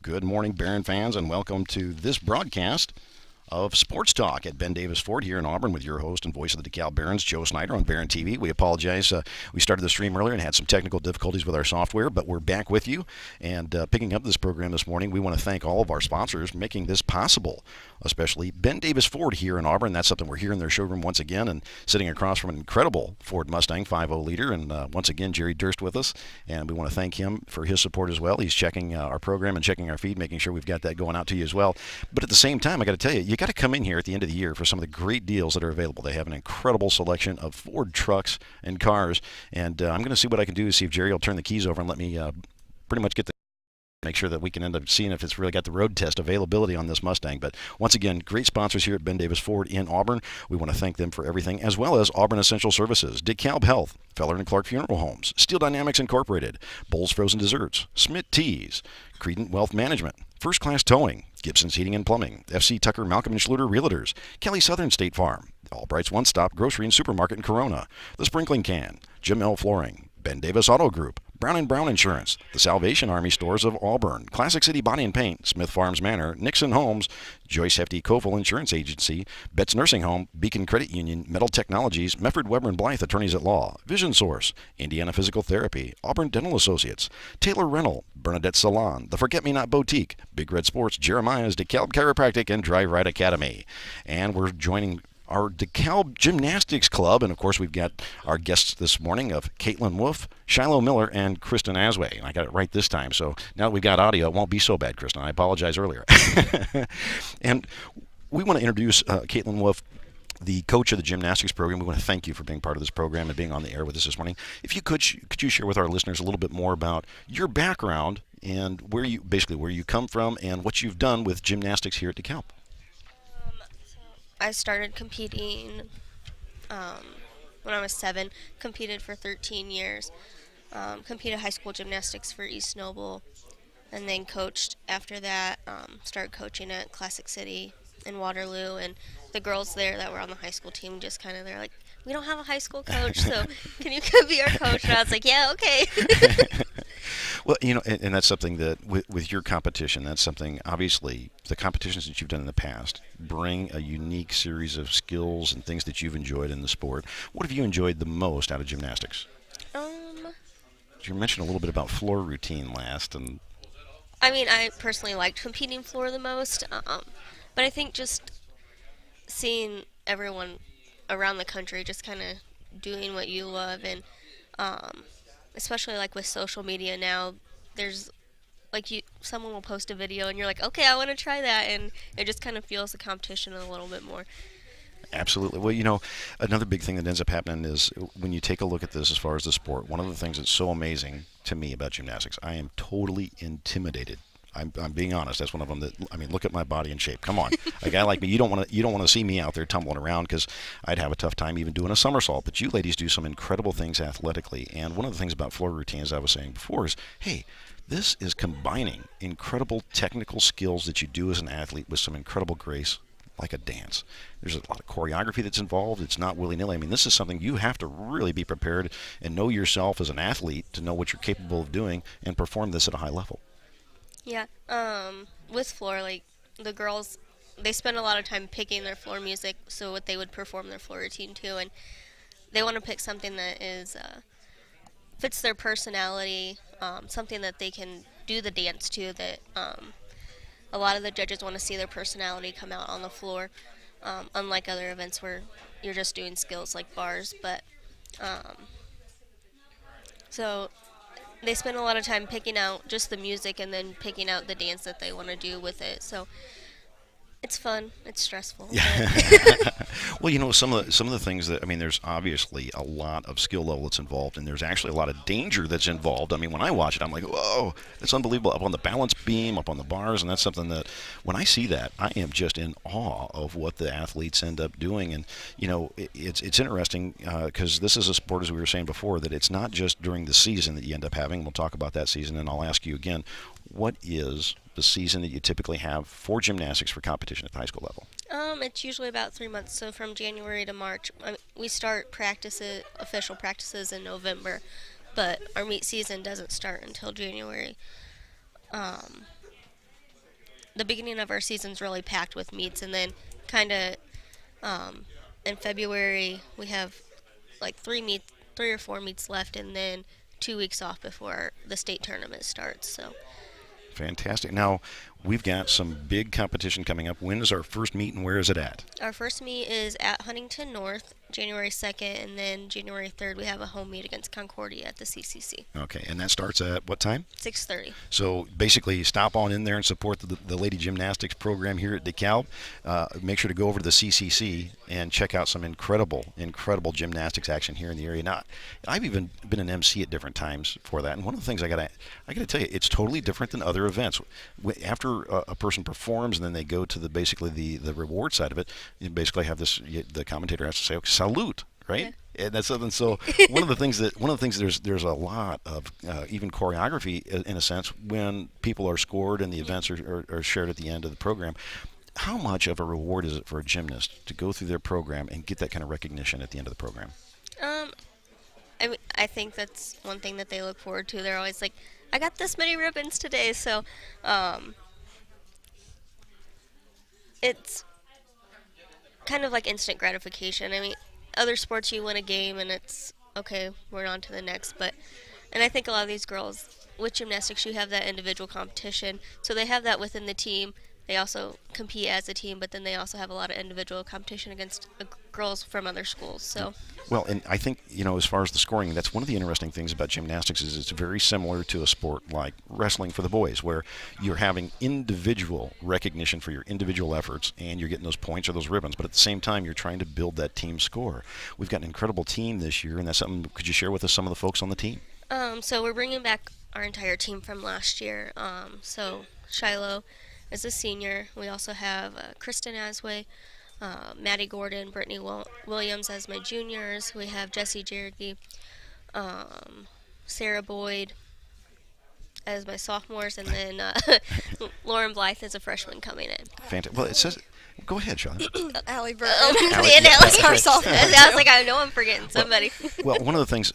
Good morning, Barron fans, and welcome to this broadcast of Sports Talk at Ben Davis Ford here in Auburn with your host and voice of the DeKalb Barons, Joe Snyder on Barron TV. We apologize. We started the stream earlier and had some technical difficulties with our software, but we're back with you and picking up this program this morning. We want to thank all of our sponsors making this possible, especially Ben Davis Ford here in Auburn. That's something we're here in their showroom once again and sitting across from an incredible Ford Mustang 5.0 liter. And once again, Jerry Durst with us, and we want to thank him for his support as well. He's checking our program and checking our feed, making sure we've got that going out to you as well. But at the same time, I got to tell you, you got to come in here at the end of the year for some of the great deals that are available. They have an incredible selection of Ford trucks and cars, and I'm going to see what I can do to see if Jerry will turn the keys over and let me pretty much get the make sure that we can end up seeing if it's really got the road test availability on this Mustang. But once again, great sponsors here at Ben Davis Ford in Auburn. We want to thank them for everything, as well as Auburn Essential Services, DeKalb Health, Feller and Clark Funeral Homes, Steel Dynamics Incorporated, Bowles Frozen Desserts, Smith Teas, Credent Wealth Management, First Class Towing, Gibson's Heating and Plumbing, FC Tucker Malcolm and Schluter Realtors, Kelly Southern State Farm, Albright's One Stop Grocery and Supermarket in Corona, The Sprinkling Can, Jim L. Flooring, Ben Davis Auto Group, Brown & Brown Insurance, the Salvation Army Stores of Auburn, Classic City Body and Paint, Smith Farms Manor, Nixon Homes, Joyce Hefty Koval Insurance Agency, Betts Nursing Home, Beacon Credit Union, Metal Technologies, Mefford Weber and Blythe Attorneys at Law, Vision Source, Indiana Physical Therapy, Auburn Dental Associates, Taylor Rental, Bernadette Salon, The Forget Me Not Boutique, Big Red Sports, Jeremiah's DeKalb Chiropractic, and Dry Ride Academy. And we're joining our DeKalb Gymnastics Club, and of course we've got our guests this morning of Caitlin Wolf, Shiloh Miller, and Kristen Asway. And I got it right this time, so now that we've got audio, it won't be so bad, Kristen. I apologize earlier. And we want to introduce Caitlin Wolf, the coach of the gymnastics program. We want to thank you for being part of this program and being on the air with us this morning. If you could you share with our listeners a little bit more about your background and where you come from and what you've done with gymnastics here at DeKalb? I started competing when I was 7, competed for 13 years, competed high school gymnastics for East Noble, and then coached after that, started coaching at Classic City in Waterloo, and the girls there that were on the high school team just kind of, they're like, we don't have a high school coach, so can you be our coach? And I was like, yeah, okay. Well, and that's something that with your competition, that's something, obviously, the competitions that you've done in the past bring a unique series of skills and things that you've enjoyed in the sport. What have you enjoyed the most out of gymnastics? You mentioned a little bit about floor routine last, and I mean, I personally liked competing floor the most, but I think just seeing everyone around the country just kind of doing what you love, and especially like with social media now, there's like someone will post a video and you're like, okay, I want to try that, and it just kind of fuels the competition a little bit more. absolutely. Well, another big thing that ends up happening is when you take a look at this as far as the sport, one of the things that's so amazing to me about gymnastics, I am totally intimidated. I'm being honest. That's one of them that, I mean, look at my body and shape. Come on, a guy like me, you don't want to see me out there tumbling around, because I'd have a tough time even doing a somersault. But you ladies do some incredible things athletically, and one of the things about floor routine, as I was saying before, is hey, this is combining incredible technical skills that you do as an athlete with some incredible grace, like a dance. There's a lot of choreography that's involved. It's not willy-nilly. I mean, this is something you have to really be prepared and know yourself as an athlete to know what you're capable of doing and perform this at a high level. Yeah, with floor, like the girls, they spend a lot of time picking their floor music, so what they would perform their floor routine to, and they want to pick something that is fits their personality, something that they can do the dance to. That a lot of the judges want to see their personality come out on the floor, unlike other events where you're just doing skills like bars. But so they spend a lot of time picking out just the music and then picking out the dance that they want to do with it. So it's fun. It's stressful. Well, some of the things that, I mean, there's obviously a lot of skill level that's involved, and there's actually a lot of danger that's involved. I mean, when I watch it, I'm like, whoa, it's unbelievable. Up on the balance beam, up on the bars, and that's something that when I see that, I am just in awe of what the athletes end up doing. And it's interesting because this is a sport, as we were saying before, that it's not just during the season that you end up having. We'll talk about that season, and I'll ask you again, what is the season that you typically have for gymnastics for competition at the high school level? It's usually about 3 months, so from January to March. We start official practices in November, but our meet season doesn't start until January. Um, the beginning of our season's really packed with meets, and then kind of um, in February we have like 3 or 4 meets left, and then 2 weeks off before the state tournament starts. So Fantastic. Now, we've got some big competition coming up. When is our first meet and where is it at? our first meet is at Huntington North, January 2nd, and then January 3rd we have a home meet against Concordia at the CCC. Okay, and that starts at what time? 6:30. So basically, stop on in there and support the Lady Gymnastics program here at DeKalb. Make sure to go over to the CCC and check out some incredible gymnastics action here in the area. Now, I've even been an MC at different times for that, and one of the things I gotta tell you, it's totally different than other events. After a person performs and then they go to basically the reward side of it, you basically have the commentator has to say, okay, salute, right? Yeah. And that's something. So one of the things there's a lot of even choreography in a sense when people are scored and the events are shared at the end of the program. How much of a reward is it for a gymnast to go through their program and get that kind of recognition at the end of the program? Um, I think that's one thing that they look forward to. They're always like, I got this many ribbons today, so it's kind of like instant gratification. I mean, other sports you win a game and it's okay, we're on to the next. And I think a lot of these girls with gymnastics, you have that individual competition, so they have that within the team. They also compete as a team, but then they also have a lot of individual competition against girls from other schools. So. Well, and I think, as far as the scoring, that's one of the interesting things about gymnastics is it's very similar to a sport like wrestling for the boys, where you're having individual recognition for your individual efforts, and you're getting those points or those ribbons, but at the same time, you're trying to build that team score. We've got an incredible team this year, and that's something, could you share with us some of the folks on the team? So we're bringing back our entire team from last year. So Shiloh is a senior. We also have Kristen Asway, Maddie Gordon, Brittany Williams as my juniors. We have Jessie Jergy, Sarah Boyd as my sophomores, and then Lauren Blythe is a freshman coming in. Fantastic. Well, it says, go ahead, Sean. Allie Burton. Allie, And yeah, Alex that's right. herself. I was like, I know I'm forgetting somebody. Well, one of the things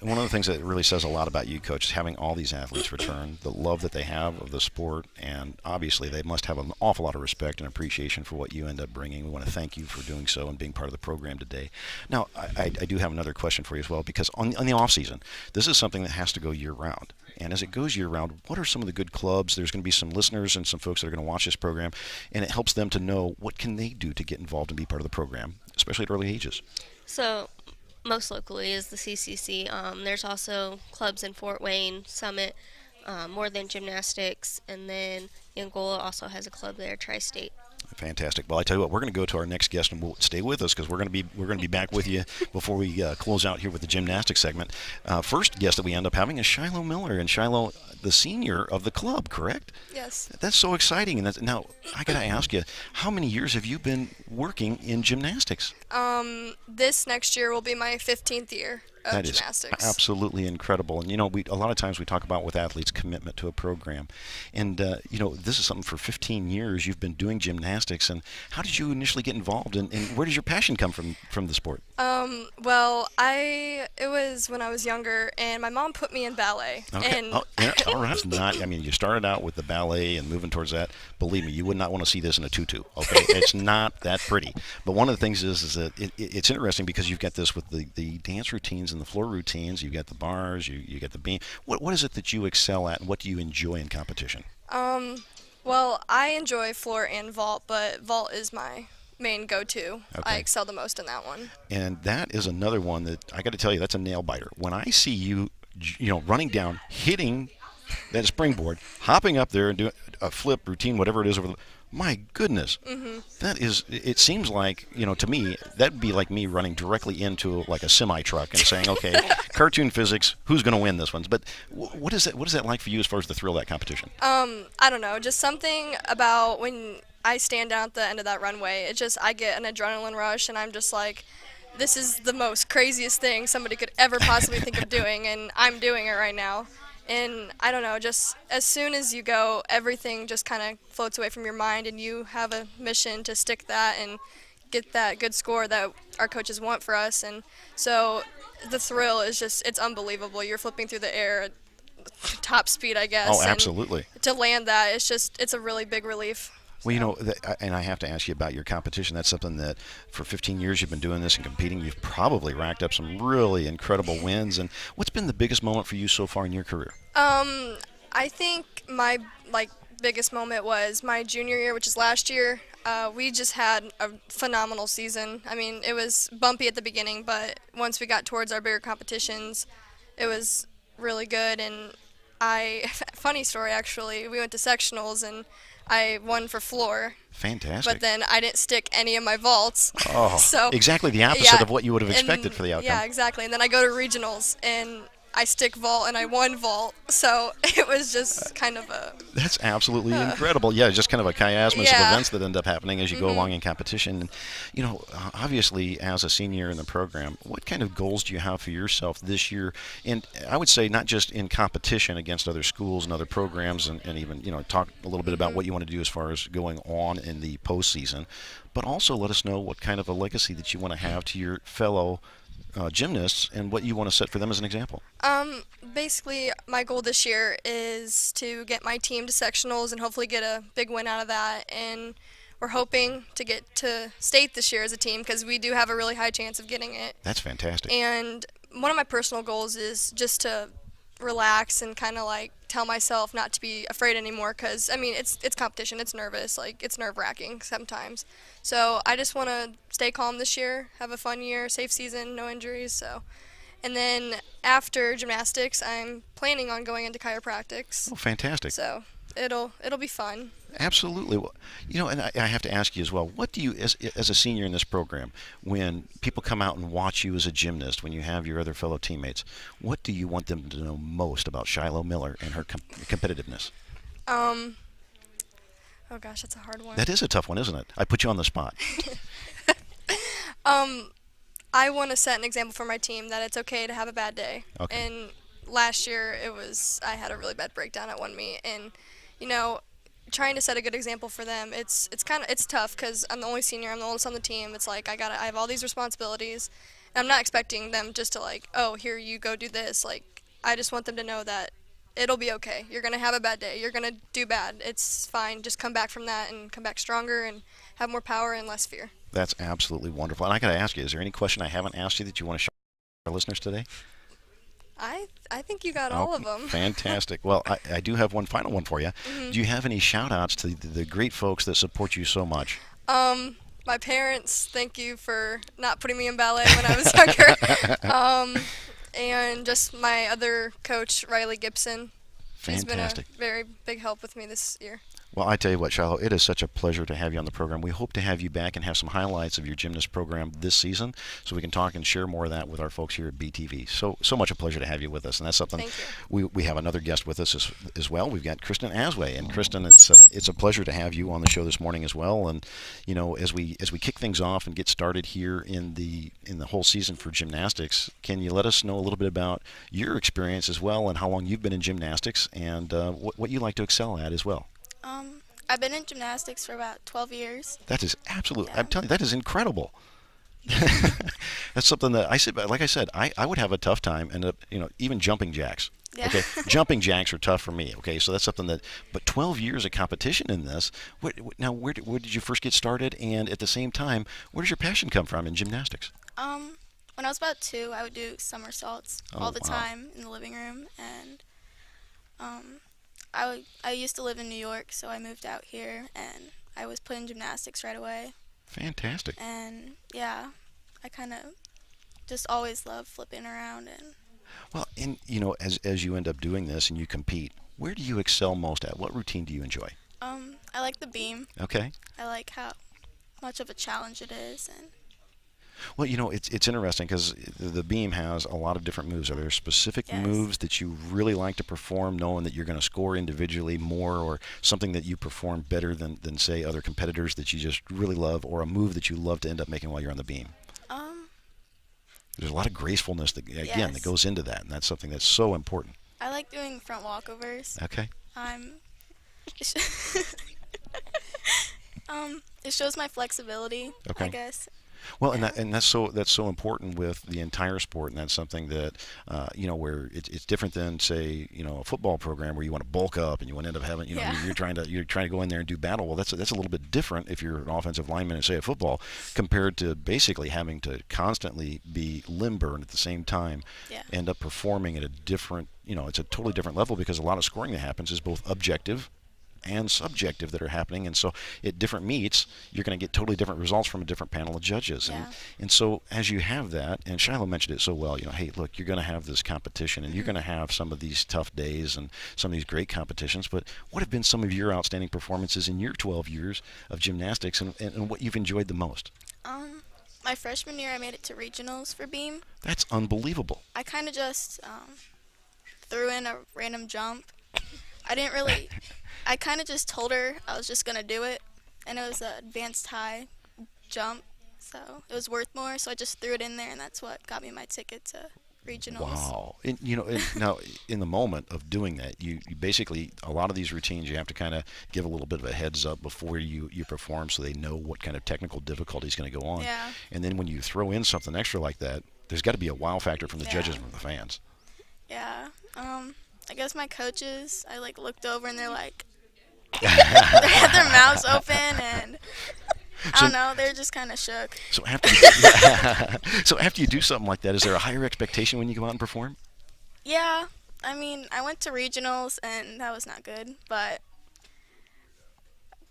that really says a lot about you, Coach, is having all these athletes return, the love that they have of the sport, and obviously they must have an awful lot of respect and appreciation for what you end up bringing. We want to thank you for doing so and being part of the program today. Now, I do have another question for you as well, because on the off season, this is something that has to go year round. And as it goes year round, what are some of the good clubs? There's going to be some listeners and some folks that are going to watch this program, and it helps them to know what can they do to get involved and be part of the program, especially at early ages. So, most locally is the CCC. There's also clubs in Fort Wayne, Summit, More Than Gymnastics, and then Angola also has a club there, Tri-State. Fantastic. Well, I tell you what, we're going to go to our next guest, and we'll stay with us because we're going to be back with you before we close out here with the gymnastics segment. First guest that we end up having is Shiloh Miller, and Shiloh, the senior of the club, correct? Yes. That's so exciting. And now I got to ask you, how many years have you been working in gymnastics? This next year will be my 15th year of That gymnastics. is absolutely incredible. And a lot of times we talk about with athletes commitment to a program, and this is something for 15 years you've been doing gymnastics. And how did you initially get involved, and where does your passion come from the sport? Well, it was when I was younger, and my mom put me in ballet. Okay. And All right. You started out with the ballet and moving towards that. Believe me, you would not want to see this in a tutu. Okay, it's not that pretty. But one of the things is that it's interesting because you've got this with the dance routines and the floor routines. You've got the bars. You got the beam. What is it that you excel at, and what do you enjoy in competition? Well, I enjoy floor and vault, but vault is my main go-to. Okay. I excel the most in that one. And that is another one that I got to tell you, that's a nail biter. When I see you, running down, hitting that springboard, hopping up there and doing a flip routine, whatever it is over the, my goodness, that is, it seems like, to me, that'd be like me running directly into like a semi-truck and saying, okay, cartoon physics, who's going to win this one? But what is that like for you as far as the thrill of that competition? I don't know, just something about when I stand down at the end of that runway, I get an adrenaline rush, and I'm just like, this is the most craziest thing somebody could ever possibly think of doing, and I'm doing it right now. And I don't know, just as soon as you go, everything just kind of floats away from your mind, and you have a mission to stick that and get that good score that our coaches want for us. And so the thrill is it's unbelievable. You're flipping through the air at top speed, I guess. Oh, absolutely. And to land that, it's a really big relief. Well, you know, and I have to ask you about your competition. That's something that for 15 years you've been doing this and competing. You've probably racked up some really incredible wins. And what's been the biggest moment for you so far in your career? I think my biggest moment was my junior year, which is last year. We just had a phenomenal season. I mean, it was bumpy at the beginning, but once we got towards our bigger competitions, it was really good. And funny story actually, we went to sectionals and I won for floor. Fantastic. But then I didn't stick any of my vaults. Oh, so exactly the opposite of what you would have expected for the outcome. Yeah, exactly. And then I go to regionals and I stick vault and I won vault. So it was just kind of a... That's absolutely incredible. Yeah, just kind of a chiasmus of events that end up happening as you go along in competition. And, you know, obviously as a senior in the program, what kind of goals do you have for yourself this year? And I would say not just in competition against other schools and other programs and even, you know, talk a little bit about what you want to do as far as going on in the postseason, but also let us know what kind of a legacy that you want to have to your fellow gymnasts and what you want to set for them as an example. Basically, my goal this year is to get my team to sectionals and hopefully get a big win out of that. And we're hoping to get to state this year as a team because we do have a really high chance of getting it. That's fantastic. And one of my personal goals is just to relax and kind of like tell myself not to be afraid anymore because I mean it's competition, it's nervous, like it's nerve-wracking sometimes. So I just want to stay calm this year, have a fun year, safe season, no injuries. So, and then after gymnastics, I'm planning on going into chiropractics. Oh, fantastic. So it'll be fun. Absolutely. Well, you know, and I have to ask you as well, what do you, as a senior in this program, when people come out and watch you as a gymnast, when you have your other fellow teammates, what do you want them to know most about Shiloh Miller and her competitiveness? Oh gosh, that's a hard one. That is a tough one, isn't it? I put you on the spot. I want to set an example for my team that it's okay to have a bad day. Okay. And last year I had a really bad breakdown at one meet, and you know, trying to set a good example for them, it's tough because I'm the only senior, I'm the oldest on the team. It's like I have all these responsibilities, and I'm not expecting them just to like, oh, here you go do this. Like I just want them to know that it'll be okay. You're gonna have a bad day. You're gonna do bad. It's fine. Just come back from that and come back stronger and have more power and less fear. That's absolutely wonderful. And I got to ask you, is there any question I haven't asked you that you want to share with our listeners today? I think you got all of them. Fantastic. Well, I do have one final one for you. Do you have any shout-outs to the great folks that support you so much? My parents, thank you for not putting me in ballet when I was younger. And just my other coach, Riley Gibson. Fantastic. He's been a very big help with me this year. Well, I tell you what, Shiloh, it is such a pleasure to have you on the program. We hope to have you back and have some highlights of your gymnast program this season so we can talk and share more of that with our folks here at BTV. So much a pleasure to have you with us, and that's something. We have another guest with us as well. We've got Kristen Asway, and Kristen, it's a pleasure to have you on the show this morning as well. And you know, as we kick things off and get started here in the whole season for gymnastics, can you let us know a little bit about your experience as well and how long you've been in gymnastics and what you like to excel at as well? I've been in gymnastics for about 12 years. That is absolutely, I'm telling you, that is incredible. That's something that like I said, I would have a tough time and even jumping jacks. Yeah. Okay, jumping jacks are tough for me. Okay, so that's something but 12 years of competition in this. Now, where did you first get started? And at the same time, where does your passion come from in gymnastics? When I was about 2, I would do somersaults all the time in the living room, and I used to live in New York, so I moved out here, and I was put in gymnastics right away. Fantastic. And yeah, I kind of just always loved flipping around. And well, and you know, as you end up doing this and you compete, where do you excel most at? What routine do you enjoy? I like the beam. Okay. I like how much of a challenge it is, and well, you know, it's interesting because the beam has a lot of different moves. Are there specific moves that you really like to perform, knowing that you're going to score individually more, or something that you perform better than say, other competitors that you just really love, or a move that you love to end up making while you're on the beam? There's a lot of gracefulness that goes into that, and that's something that's so important. I like doing front walkovers. Okay. It shows my flexibility, okay. I guess. Well, and that's so important with the entire sport, and that's something that where it's different than say a football program where you want to bulk up and you want to end up having Yeah. you're trying to go in there and do battle. Well, that's a little bit different if you're an offensive lineman and say a football compared to basically having to constantly be limber and at the same time Yeah. end up performing at a different it's a totally different level because a lot of scoring that happens is both objective and subjective that are happening. And so at different meets, you're going to get totally different results from a different panel of judges. Yeah. And so as you have that, and Shiloh mentioned it so well, hey, look, you're going to have this competition and you're going to have some of these tough days and some of these great competitions. But what have been some of your outstanding performances in your 12 years of gymnastics and what you've enjoyed the most? My freshman year, I made it to regionals for beam. That's unbelievable. I kind of just threw in a random jump. I didn't really. I kind of just told her I was just gonna do it, and it was an advanced high jump, so it was worth more. So I just threw it in there, and that's what got me my ticket to regionals. Wow. And, now in the moment of doing that, you basically, a lot of these routines, you have to kind of give a little bit of a heads up before you perform so they know what kind of technical difficulty is going to go on. Yeah. And then when you throw in something extra like that, there's got to be a wow factor from the Yeah. judges and from the fans. Yeah. I guess my coaches, I looked over and they're like, they had their mouths open and I don't know, they're just kind of shook. So after you do something like that, is there a higher expectation when you go out and perform? Yeah. I mean, I went to regionals and that was not good, but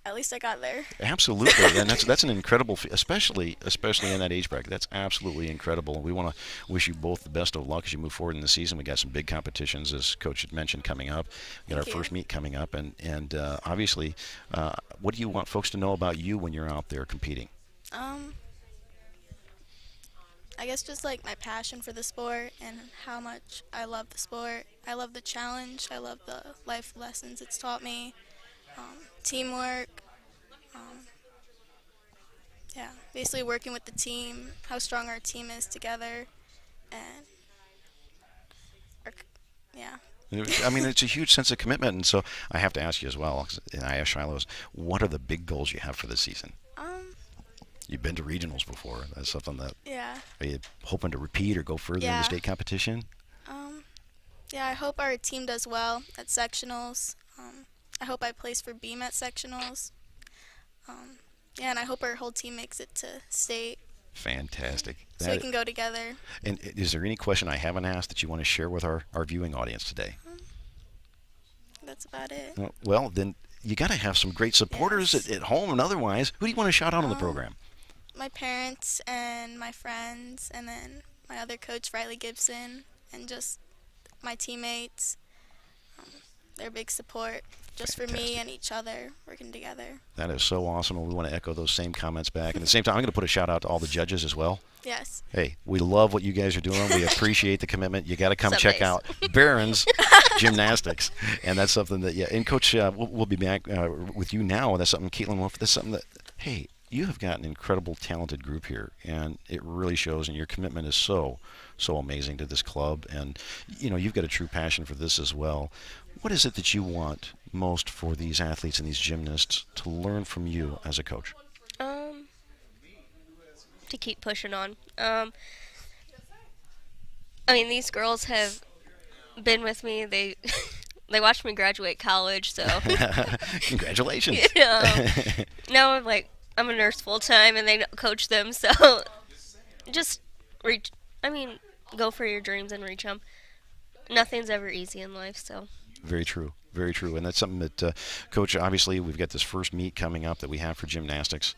at least I got there. Absolutely, and that's an incredible, especially in that age bracket. That's absolutely incredible. We want to wish you both the best of luck as you move forward in the season. We got some big competitions, as Coach had mentioned, coming up. We got our Thank you. first meet coming up, and obviously, what do you want folks to know about you when you're out there competing? I guess just my passion for the sport and how much I love the sport. I love the challenge. I love the life lessons it's taught me. Teamwork. Yeah, basically working with the team, how strong our team is together, and yeah. I mean, it's a huge sense of commitment, and so I have to ask you as well, and I asked Shiloh, what are the big goals you have for this season? You've been to regionals before. That's something that, Yeah. are you hoping to repeat or go further in Yeah. the state competition? Yeah, I hope our team does well at sectionals. I hope I place for beam at sectionals. Yeah, and I hope our whole team makes it to state Fantastic. so we can go together. And is there any question I haven't asked that you want to share with our viewing audience today? That's about it. Well, then you got to have some great supporters Yes. at home and otherwise. Who do you want to shout out on the program? My parents and my friends, and then my other coach, Riley Gibson, and just my teammates. They're big support just for me Fantastic. and each other working together. That is so awesome, and we want to echo those same comments back. And at the same time, I'm going to put a shout out to all the judges as well. Yes. Hey, we love what you guys are doing. We appreciate the commitment. You got to come Some check days. out Barron's Gymnastics, and that's something that And Coach, we'll be back with you now. That's something, Caitlin Wolf. That's something that you have got an incredible, talented group here, and it really shows. And your commitment is so amazing to this club, and you've got a true passion for this as well. What is it that you want most for these athletes and these gymnasts to learn from you as a coach? To keep pushing on. I mean, these girls have been with me. They they watched me graduate college, so Congratulations. now I'm a nurse full time, and they coach them. So just reach. I mean, go for your dreams and reach them. Nothing's ever easy in life, so. Very true. Very true. And that's something that, Coach, obviously we've got this first meet coming up that we have for gymnastics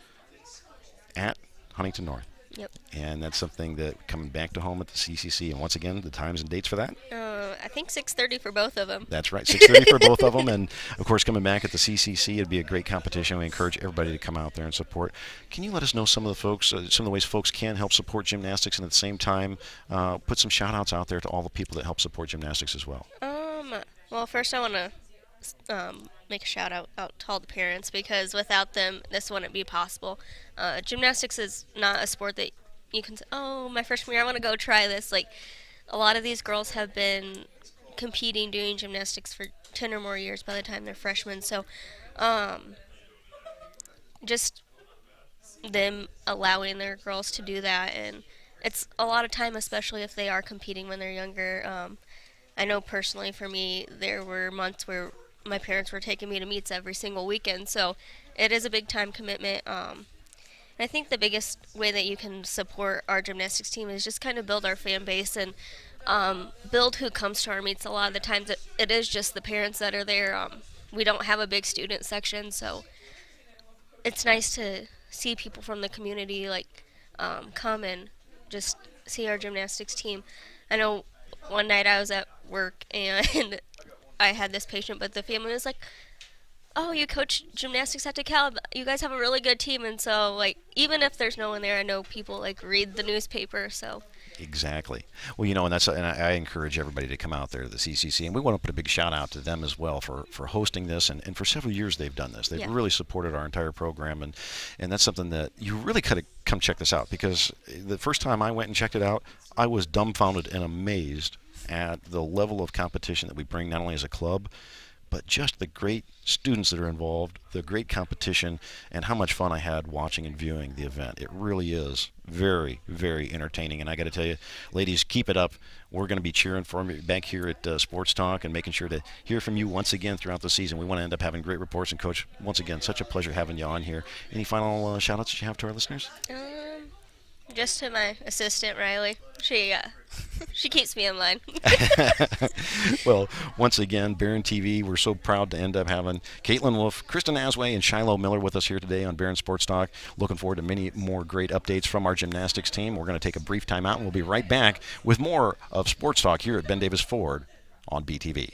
at Huntington North. Yep. And that's something that coming back to home at the CCC. And once again, the times and dates for that? I think 6:30 for both of them. That's right, 6:30 for both of them. And, of course, coming back at the CCC, it'd be a great competition. We encourage everybody to come out there and support. Can you let us know some of the folks, some of the ways folks can help support gymnastics, and at the same time put some shout-outs out there to all the people that help support gymnastics as well? Well, first I want to make a shout out to all the parents, because without them, this wouldn't be possible. Gymnastics is not a sport that you can say, oh, my freshman year, I want to go try this. A lot of these girls have been competing, doing gymnastics for 10 or more years by the time they're freshmen. So just them allowing their girls to do that, and it's a lot of time, especially if they are competing when they're younger. I know personally for me, there were months where my parents were taking me to meets every single weekend, so it is a big time commitment. And I think the biggest way that you can support our gymnastics team is just kind of build our fan base and build who comes to our meets. A lot of the times it is just the parents that are there. We don't have a big student section, so it's nice to see people from the community come and just see our gymnastics team. I know one night I was at work and I had this patient, but the family was like, "Oh, you coach gymnastics at DeKalb. You guys have a really good team." And so, even if there's no one there, I know people read the newspaper. So Exactly. Well, and I encourage everybody to come out there to the CCC, and we want to put a big shout out to them as well for hosting this, and for several years they've done this. They've Yeah. really supported our entire program, and that's something that you really gotta come check this out, because the first time I went and checked it out, I was dumbfounded and amazed at the level of competition that we bring, not only as a club, but just the great students that are involved, the great competition, and how much fun I had watching and viewing the event. It really is very, very entertaining. And I got to tell you, ladies, keep it up. We're going to be cheering for you back here at Sports Talk and making sure to hear from you once again throughout the season. We want to end up having great reports. And, Coach, once again, such a pleasure having you on here. Any final shout-outs that you have to our listeners? just to my assistant Riley, she keeps me in line. Well, once again, Barron TV, we're so proud to end up having Caitlin Wolf, Kristen Asway, and Shiloh Miller with us here today on Barron Sports Talk. Looking forward to many more great updates from our gymnastics team. We're going to take a brief time out, and we'll be right back with more of Sports Talk here at Ben Davis Ford on BTV.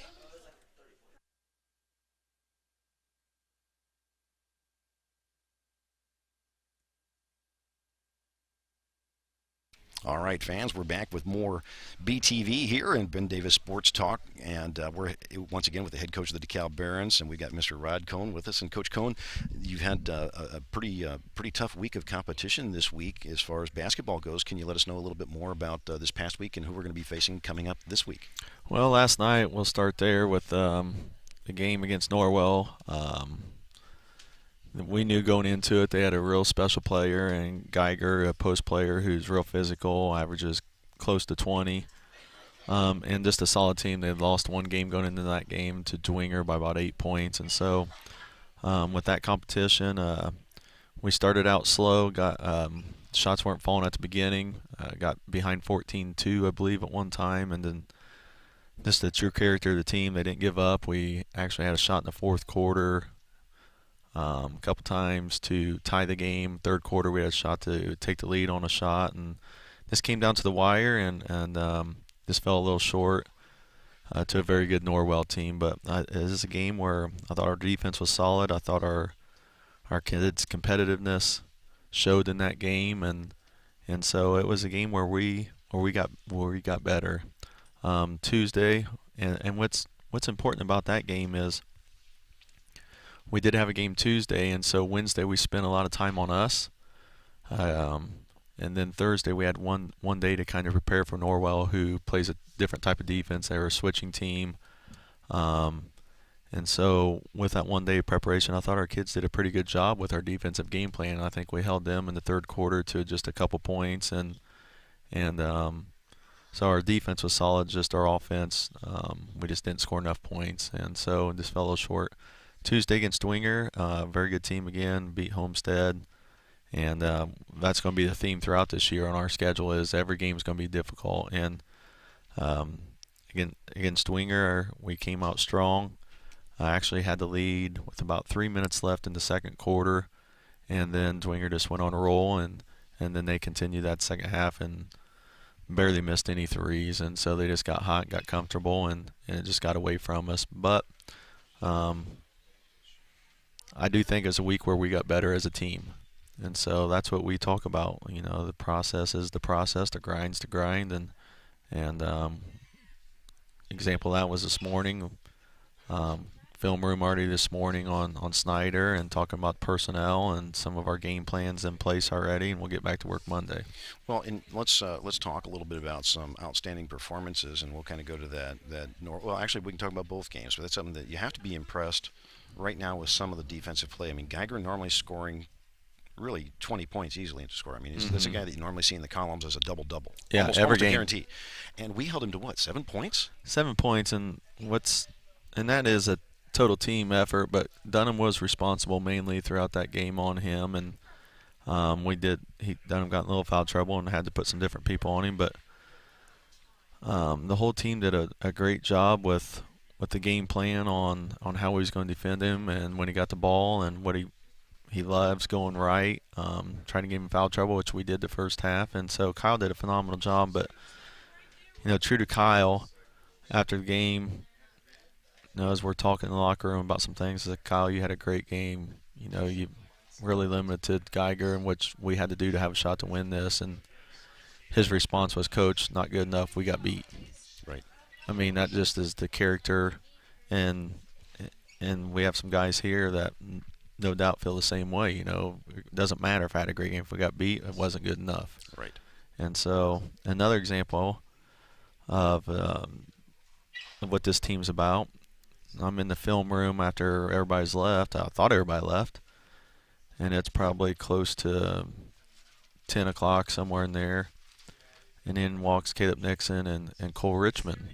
All right, fans, we're back with more BTV here in Ben Davis Sports Talk, and we're once again with the head coach of the DeKalb Barons, and we got Mr. Rod Cohn with us. And Coach Cohn, you've had a pretty tough week of competition this week as far as basketball goes. Can you let us know a little bit more about this past week and who we're going to be facing coming up this week? Well, last night we'll start there with the game against Norwell. We knew going into it they had a real special player, and Geiger, a post player who's real physical, averages close to 20, and just a solid team. They had lost one game going into that game to Dwinger by about 8 points, and so with that competition, we started out slow. Shots weren't falling at the beginning. Got behind 14-2, I believe, at one time, and then just the true character of the team, they didn't give up. We actually had a shot in the fourth quarter. A couple times to tie the game. Third quarter, we had a shot to take the lead on a shot, and this came down to the wire, and this fell a little short to a very good Norwell team. But this is a game where I thought our defense was solid. I thought our kids' competitiveness showed in that game, and so it was a game where we got better. Tuesday, and what's important about that game is we did have a game Tuesday, and so Wednesday we spent a lot of time on us. And then Thursday we had one day to kind of prepare for Norwell, who plays a different type of defense. They were a switching team. And so with that one day of preparation, I thought our kids did a pretty good job with our defensive game plan. I think we held them in the third quarter to just a couple points, and so our defense was solid, just our offense. We just didn't score enough points, and so just fell a little short. Tuesday against Dwinger, very good team again, beat Homestead, and that's going to be the theme throughout this year on our schedule. Is every game is going to be difficult, and again against Dwinger we came out strong. I actually had the lead with about 3 minutes left in the second quarter, and then Dwinger just went on a roll, and then they continued that second half and barely missed any threes, and so they just got hot, got comfortable, and it just got away from us. But I do think it's a week where we got better as a team, and so that's what we talk about. The process is the process, the grind's the grind, and example of that was this morning. Film room already this morning on Snyder, and talking about personnel and some of our game plans in place already, and we'll get back to work Monday. Well, and let's talk a little bit about some outstanding performances, and we'll kind of go to that. Well, actually, we can talk about both games, but that's something that you have to be impressed right now with some of the defensive play. I mean, Geiger normally scoring really 20 points easily into score. I mean, that's a guy that you normally see in the columns as a double-double. Yeah, almost, every almost a game. guarantee. And we held him to what, 7 points? 7 points, and that is a total team effort. But Dunham was responsible mainly throughout that game on him, and Dunham got in a little foul trouble and had to put some different people on him. But the whole team did a great job with the game plan on how he was going to defend him and when he got the ball and what he loves going right, trying to give him foul trouble, which we did the first half. And so Kyle did a phenomenal job. But, true to Kyle, after the game, as we're talking in the locker room about some things, like, Kyle, you had a great game. You really limited Geiger, and which we had to do to have a shot to win this. And his response was, Coach, not good enough. We got beat. Right. I mean, that just is the character, and we have some guys here that no doubt feel the same way. It doesn't matter if I had a great game. If we got beat, it wasn't good enough. Right. And so another example of what this team's about, I'm in the film room after everybody's left. I thought everybody left, and it's probably close to 10 o'clock, somewhere in there. And in walks Caleb Nixon and Cole Richmond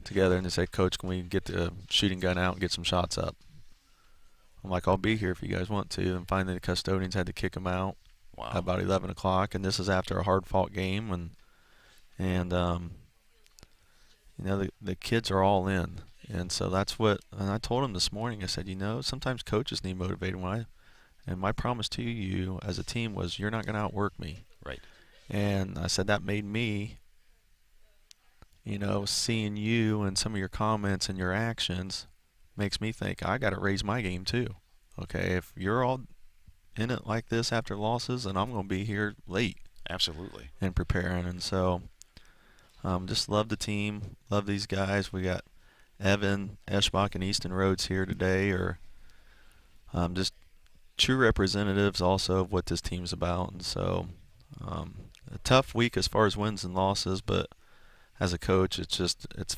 together, and they say, Coach, can we get the shooting gun out and get some shots up? I'm like, I'll be here if you guys want to. And finally the custodians had to kick them out. Wow. About 11 o'clock, and this is after a hard-fought game. And the kids are all in. And so that's what – and I told them this morning, I said, sometimes coaches need motivating. And my promise to you as a team was you're not going to outwork me. Right. And I said that made me, seeing you and some of your comments and your actions makes me think I got to raise my game too. Okay, if you're all in it like this after losses, then I'm going to be here late. Absolutely. And preparing. And so just love the team, love these guys. We got Evan, Eschbach, and Easton Rhodes here today are just true representatives also of what this team's about. And so a tough week as far as wins and losses, but as a coach, it's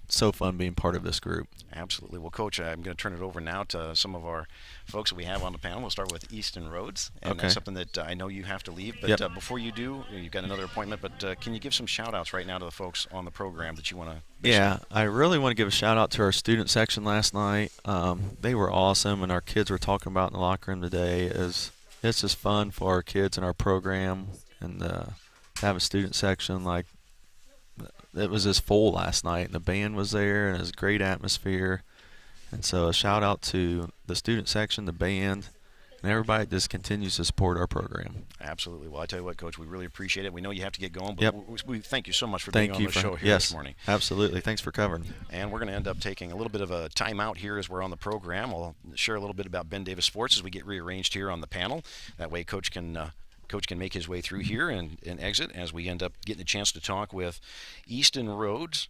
so fun being part of this group. Absolutely. Well, Coach, I'm going to turn it over now to some of our folks that we have on the panel. We'll start with Easton Rhodes, and Okay. that's something that I know you have to leave. But Yep. Before you do, you've got another appointment. But can you give some shout-outs right now to the folks on the program that you want to? Yeah, I really want to give a shout out to our student section last night. They were awesome, and our kids were talking about in the locker room today. It's just fun for our kids in our program, and to have a student section like it was just full last night, and the band was there, and it was a great atmosphere. And so a shout out to the student section, the band, and everybody that just continues to support our program. Absolutely. Well, I tell you what, Coach, we really appreciate it. We know you have to get going, but Yep. we thank you so much for Thank being you on the show here yes, this morning. absolutely. Thanks for covering. And we're going to end up taking a little bit of a timeout here as we're on the program. We'll share a little bit about Ben Davis Sports as we get rearranged here on the panel. That way, Coach can make his way through here and exit as we end up getting a chance to talk with Easton Rhodes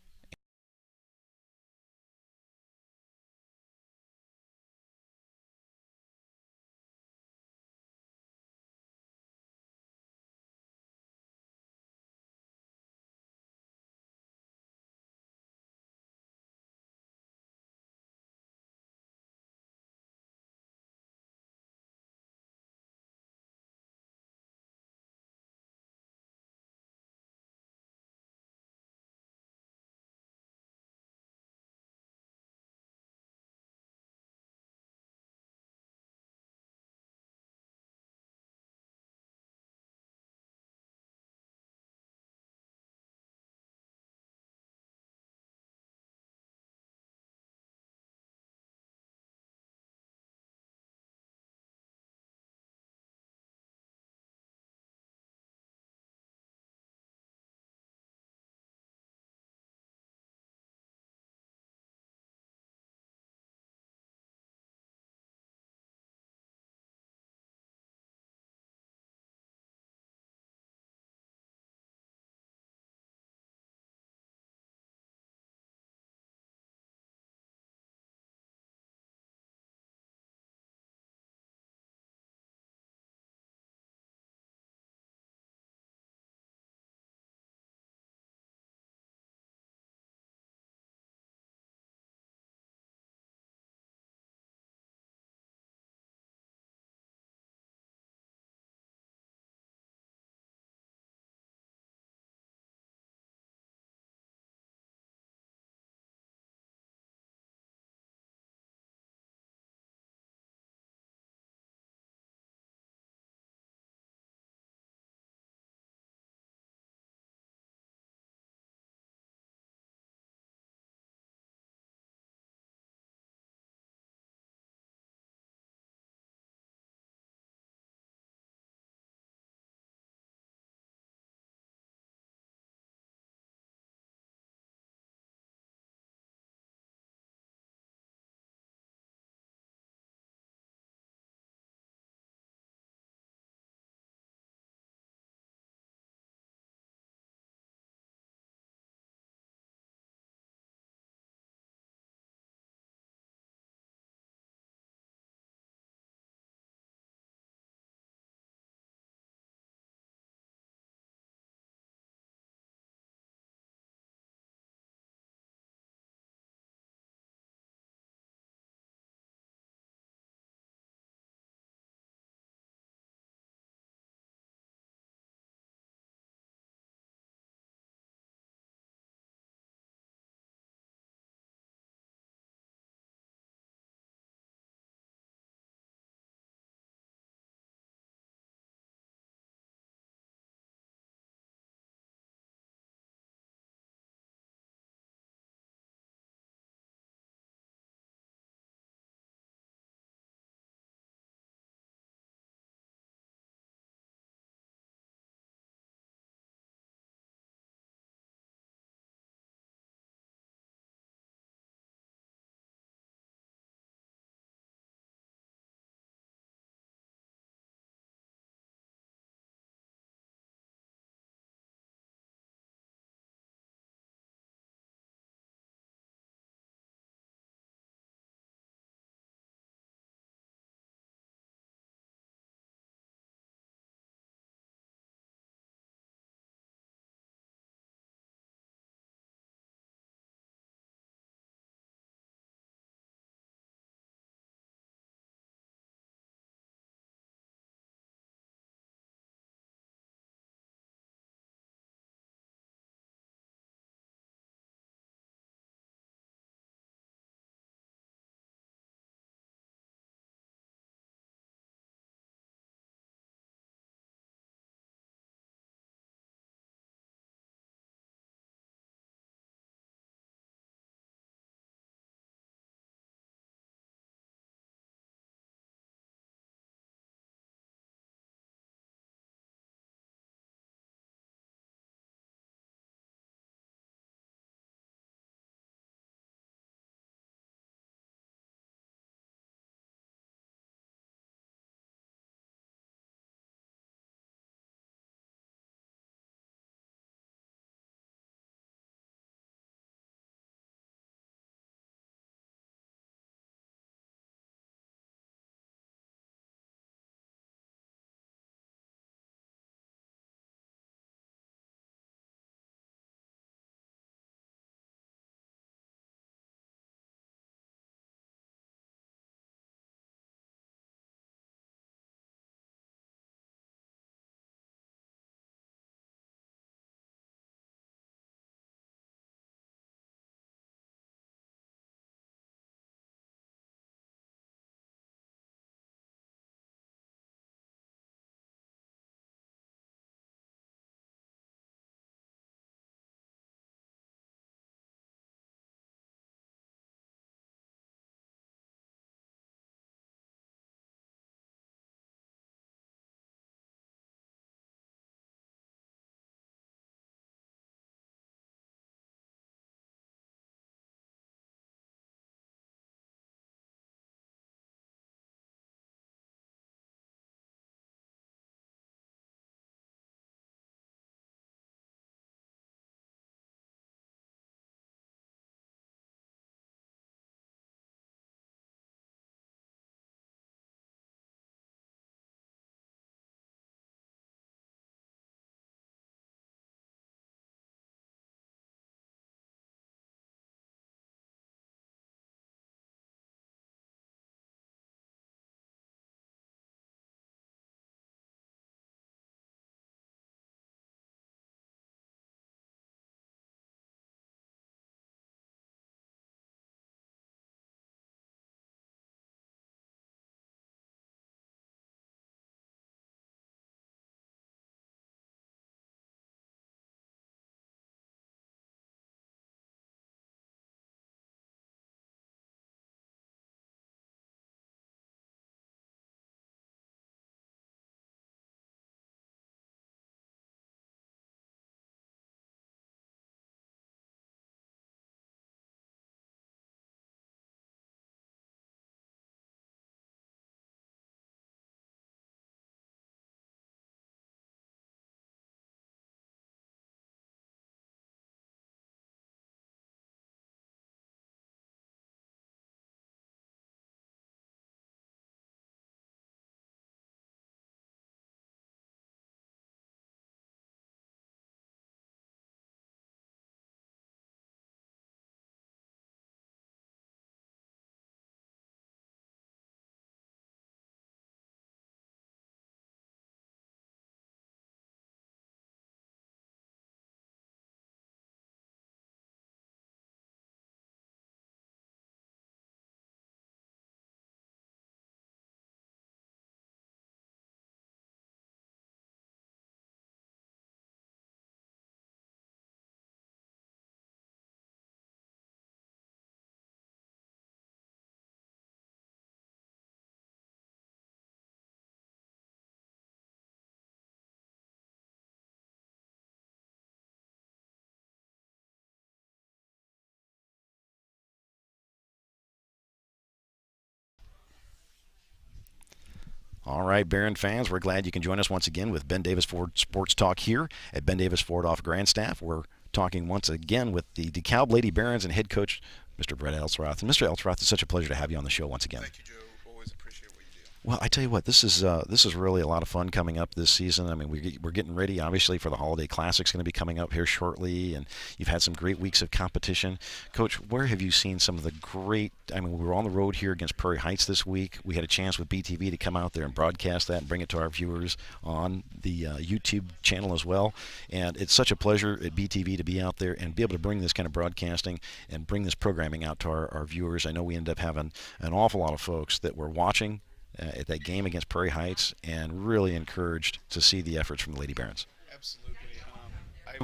All right, Barron fans, we're glad you can join us once again with Ben Davis Ford Sports Talk here at Ben Davis Ford off Grandstaff. We're talking once again with the DeKalb Lady Barons and head coach, Mr. Brett Elsroth. And Mr. Elsroth, it's such a pleasure to have you on the show once again. Thank you, Joe. Always appreciate what you do. Well, I tell you what, this is really a lot of fun coming up this season. I mean, we're getting ready, obviously, for the Holiday Classic's going to be coming up here shortly, and you've had some great weeks of competition. Coach, where have you seen some of the great? I mean, we were on the road here against Prairie Heights this week. We had a chance with BTV to come out there and broadcast that and bring it to our viewers on the YouTube channel as well. And it's such a pleasure at BTV to be out there and be able to bring this kind of broadcasting and bring this programming out to our viewers. I know we ended up having an awful lot of folks that were watching at that game against Prairie Heights, and really encouraged to see the efforts from the Lady Barons. Absolutely.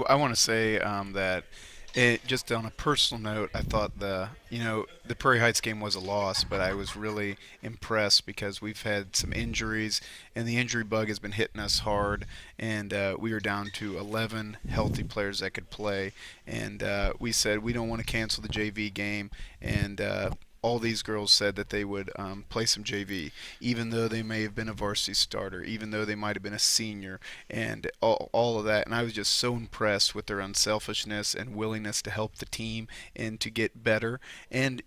I want to say that just on a personal note, I thought the Prairie Heights game was a loss, but I was really impressed because we've had some injuries, and the injury bug has been hitting us hard, and we were down to 11 healthy players that could play, and we said we don't want to cancel the JV game, and all these girls said that they would play some JV, even though they may have been a varsity starter, even though they might have been a senior, and all of that. And I was just so impressed with their unselfishness and willingness to help the team and to get better. And,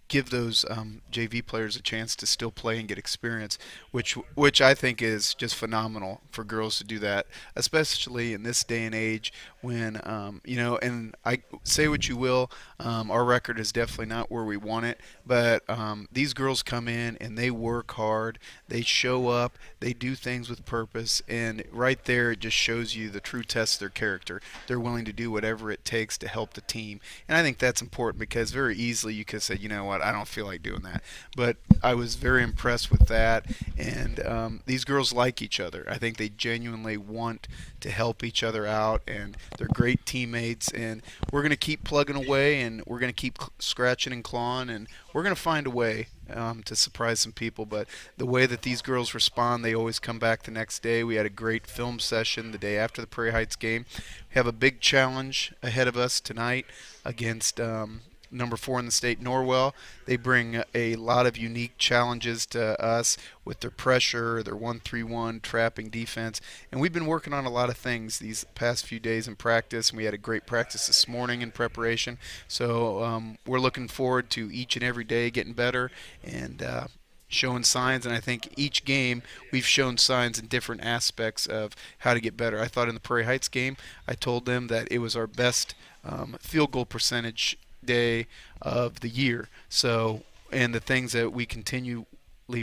give those JV players a chance to still play and get experience, which I think is just phenomenal for girls to do that, especially in this day and age when, and I say what you will, our record is definitely not where we want it, but these girls come in and they work hard, they show up, they do things with purpose, and right there it just shows you the true test of their character. They're willing to do whatever it takes to help the team, and I think that's important because very easily you could say, you know what, I don't feel like doing that. But I was very impressed with that, and these girls like each other. I think they genuinely want to help each other out, and they're great teammates, and we're going to keep plugging away, and we're going to keep scratching and clawing, and we're going to find a way to surprise some people. But the way that these girls respond, they always come back the next day. We had a great film session the day after the Prairie Heights game. We have a big challenge ahead of us tonight against number 4 in the state, Norwell. They bring a lot of unique challenges to us with their pressure, their 1-3-1 trapping defense, and we've been working on a lot of things these past few days in practice, and we had a great practice this morning in preparation. So we're looking forward to each and every day getting better and showing signs, and I think each game we've shown signs in different aspects of how to get better. I thought in the Prairie Heights game, I told them that it was our best field goal percentage day of the year. So, and the things that we continually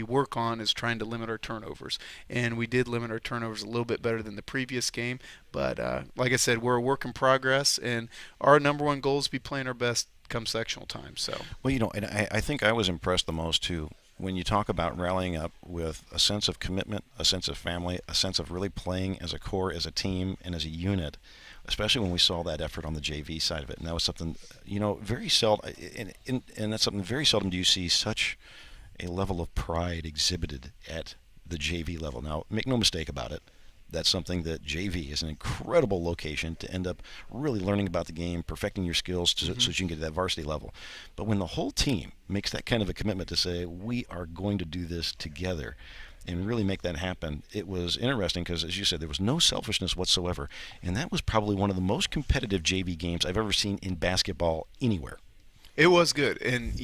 work on is trying to limit our turnovers, and we did limit our turnovers a little bit better than the previous game, but like I said, we're a work in progress, and our number one goal is to be playing our best come sectional time. So, well, and I think I was impressed the most too when you talk about rallying up with a sense of commitment, a sense of family, a sense of really playing as a core, as a team, and as a unit, especially when we saw that effort on the JV side of it. And that was something, very seldom, and that's something very seldom do you see such a level of pride exhibited at the JV level. Now, make no mistake about it, that's something that JV is an incredible location to end up really learning about the game, perfecting your skills so that you can get to that varsity level. But when the whole team makes that kind of a commitment to say, we are going to do this together, and really make that happen, it was interesting because, as you said, there was no selfishness whatsoever, and that was probably one of the most competitive JV games I've ever seen in basketball anywhere. it was good, and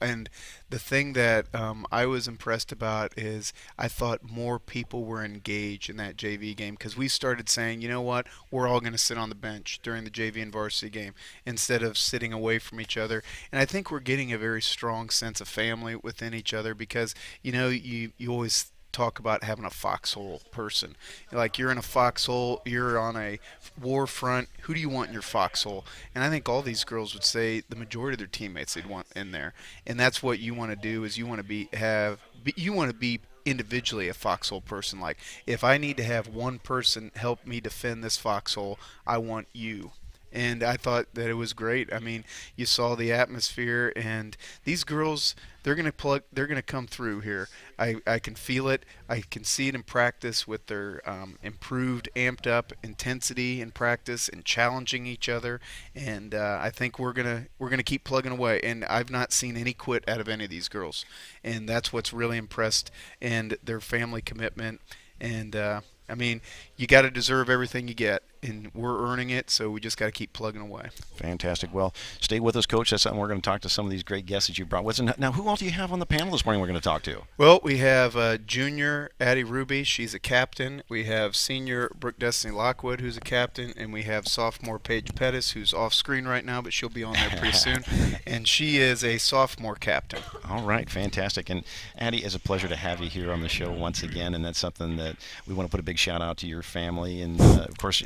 and the thing that I was impressed about is I thought more people were engaged in that JV game because we started saying, you know what, we're all going to sit on the bench during the JV and varsity game instead of sitting away from each other. And I think we're getting a very strong sense of family within each other because you always talk about having a foxhole person. Like, you're in a foxhole, you're on a war front, who do you want in your foxhole? And I think all these girls would say the majority of their teammates they'd want in there. And that's what you want to do, is you want to be individually a foxhole person. Like, if I need to have one person help me defend this foxhole, I want you. and I thought that it was great. I mean, you saw the atmosphere, and these girls, they're gonna come through here. I can feel it. I can see it in practice with their improved, amped up intensity in practice and challenging each other. And I think we're gonna keep plugging away. And I've not seen any quit out of any of these girls, and that's what's really impressed. And their family commitment. And I mean, you got to deserve everything you get, and we're earning it, so we just got to keep plugging away. Fantastic. Well, stay with us, Coach. That's something we're going to talk to some of these great guests that you brought. Now, who else do you have on the panel this morning we're going to talk to? Well, we have junior Addie Ruby. She's a captain. We have senior Brooke Destiny Lockwood, who's a captain, and we have sophomore Paige Pettis, who's off screen right now, but she'll be on there pretty soon, and she is a sophomore captain. All right, fantastic. And Addie, it's a pleasure to have you here on the show once again, and that's something that we want to put a big shout out to your family, and of course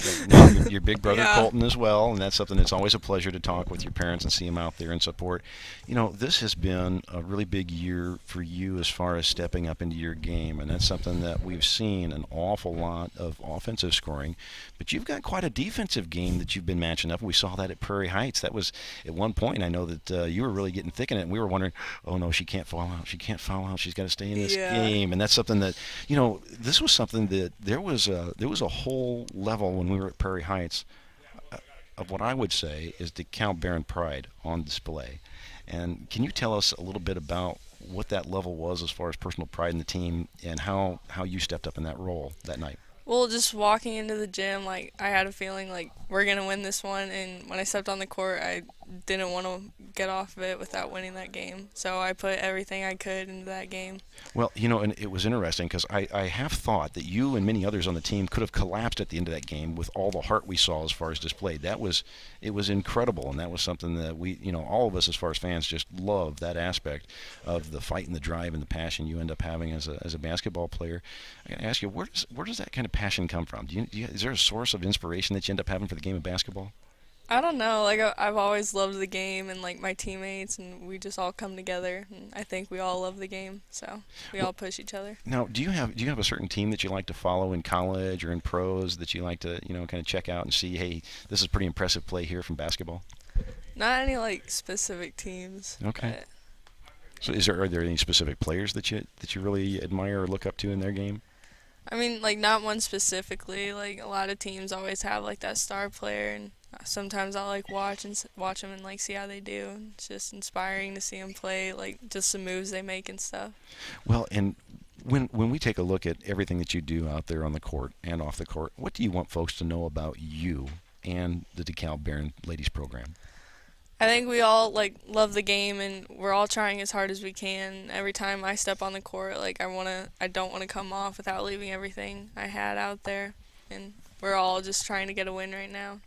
your big brother Colton as well, and that's something that's always a pleasure to talk with your parents and see them out there and support. This has been a really big year for you as far as stepping up into your game, and that's something that we've seen an awful lot of offensive scoring, but you've got quite a defensive game that you've been matching up. We saw that at Prairie Heights. That was at one point, I know that you were really getting thick in it, and we were wondering, oh no, she can't fall out, she's got to stay in this game. And that's something that, this was something that there was a whole level when we were at Prairie Heights of what I would say is DeKalb Barron pride on display. And can you tell us a little bit about what that level was as far as personal pride in the team and how you stepped up in that role that night? Well, just walking into the gym, I had a feeling we're going to win this one, and when I stepped on the court, I didn't want to get off of it without winning that game. So I put everything I could into that game. Well, and it was interesting because I have thought that you and many others on the team could have collapsed at the end of that game with all the heart we saw as far as displayed. It was incredible, and that was something that we, all of us as far as fans just love that aspect of the fight and the drive and the passion you end up having as a basketball player. I got to ask you, where does that kind of passion come from? Is there a source of inspiration that you end up having for the game of basketball? I don't know. I've always loved the game and my teammates, and we just all come together. And I think we all love the game, so we all push each other. Now, do you have a certain team that you like to follow in college or in pros that you like to kind of check out and see? Hey, this is pretty impressive play here from basketball. Not any specific teams. Okay. So, are there any specific players that you really admire or look up to in their game? I mean, not one specifically. A lot of teams always have that star player, and sometimes I'll watch them and see how they do. It's just inspiring to see them play, just the moves they make and stuff. Well, and when we take a look at everything that you do out there on the court and off the court, what do you want folks to know about you and the DeKalb Barron Ladies Program? I think we all love the game, and we're all trying as hard as we can. Every time I step on the court, I don't want to come off without leaving everything I had out there, and we're all just trying to get a win right now.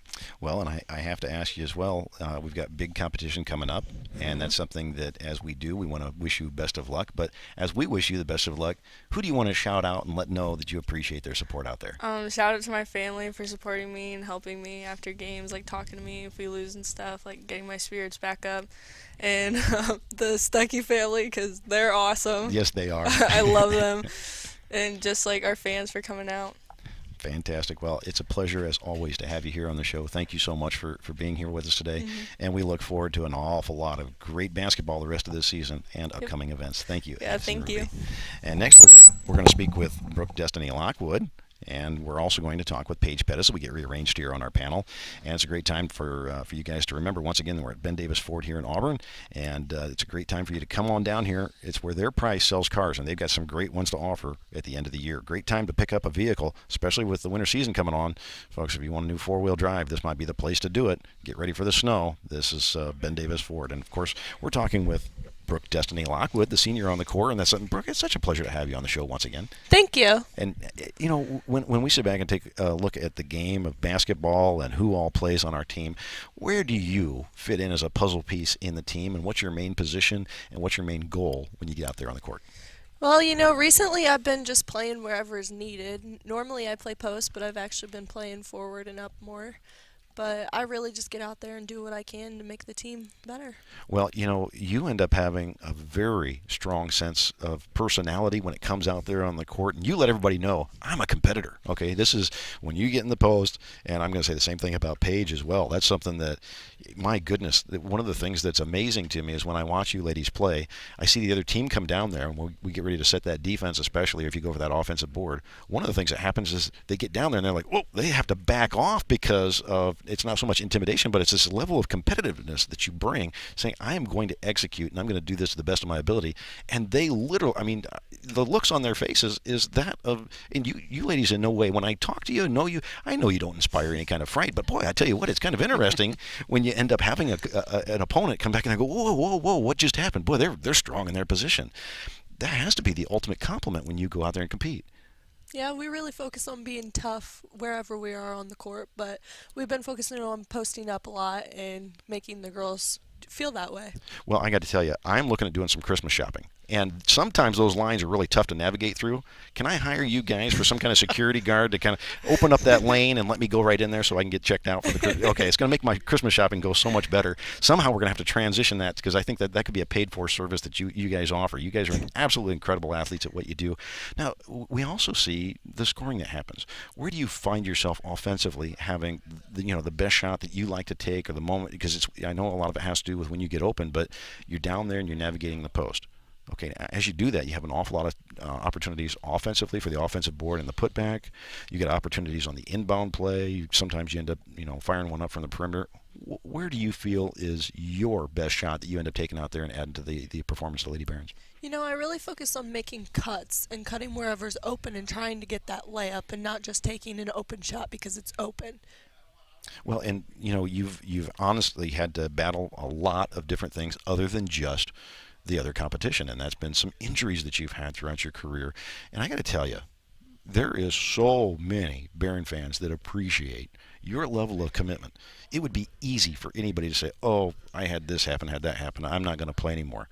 Well, and I have to ask you as well, we've got big competition coming up, and that's something that as we do, we want to wish you best of luck. But as we wish you the best of luck, who do you want to shout out and let know that you appreciate their support out there? Shout out to my family for supporting me and helping me after games, talking to me if we lose and stuff, getting my spirits back up. And the Stuckey family, because they're awesome. Yes, they are. I love them. And just our fans for coming out. Fantastic. Well, it's a pleasure, as always, to have you here on the show. Thank you so much for being here with us today. Mm-hmm. And we look forward to an awful lot of great basketball the rest of this season and upcoming events. Thank you. Yeah, thank you. And next, we're going to speak with Brooke Destiny Lockwood. And we're also going to talk with Paige Pettis. We get rearranged here on our panel. And it's a great time for you guys to remember, once again, we're at Ben Davis Ford here in Auburn. And it's a great time for you to come on down here. It's where their price sells cars, and they've got some great ones to offer at the end of the year. Great time to pick up a vehicle, especially with the winter season coming on. Folks, if you want a new four-wheel drive, this might be the place to do it. Get ready for the snow. This is Ben Davis Ford. And, of course, we're talking with Brooke Destiny Lockwood, the senior on the court, and that's something. Brooke, it's such a pleasure to have you on the show once again. Thank you. And when we sit back and take a look at the game of basketball and who all plays on our team, where do you fit in as a puzzle piece in the team, and what's your main position and what's your main goal when you get out there on the court? Well, recently I've been just playing wherever is needed. Normally I play post, but I've actually been playing forward and up more. but I really just get out there and do what I can to make the team better. Well, you end up having a very strong sense of personality when it comes out there on the court, and you let everybody know, I'm a competitor. Okay, this is when you get in the post, and I'm going to say the same thing about Paige as well. That's something that, my goodness, one of the things that's amazing to me is when I watch you ladies play, I see the other team come down there, and we get ready to set that defense, especially if you go for that offensive board. One of the things that happens is they get down there, and they're like, whoa, they have to back off because of, it's not so much intimidation, but it's this level of competitiveness that you bring, saying, I am going to execute, and I'm going to do this to the best of my ability. And they literally, I mean, the looks on their faces is that of, and you ladies in no way, when I talk to you, I know you don't inspire any kind of fright, but boy, I tell you what, it's kind of interesting when you end up having an opponent come back and I go, whoa, whoa, whoa, what just happened? Boy, they're strong in their position. That has to be the ultimate compliment when you go out there and compete. Yeah, we really focus on being tough wherever we are on the court, but we've been focusing on posting up a lot and making the girls feel that way. Well, I got to tell you, I'm looking at doing some Christmas shopping. And sometimes those lines are really tough to navigate through. Can I hire you guys for some kind of security guard to kind of open up that lane and let me go right in there so I can get checked out for the okay, it's going to make my Christmas shopping go so much better. Somehow we're going to have to transition that because I think that could be a paid-for service that you guys offer. You guys are absolutely incredible athletes at what you do. Now, we also see the scoring that happens. Where do you find yourself offensively having the best shot that you like to take or the moment? Because I know a lot of it has to do with when you get open, but you're down there and you're navigating the post. Okay, as you do that, you have an awful lot of opportunities offensively for the offensive board and the putback. You get opportunities on the inbound play. Sometimes you end up, firing one up from the perimeter. Where do you feel is your best shot that you end up taking out there and adding to the performance of the Lady Barons? I really focus on making cuts and cutting wherever's open and trying to get that layup and not just taking an open shot because it's open. Well, and you've honestly had to battle a lot of different things other than just the other competition, and that's been some injuries that you've had throughout your career. And I got to tell you, there is so many Baron fans that appreciate your level of commitment. It would be easy for anybody to say, oh, I had this happen, had that happen, I'm not going to play anymore.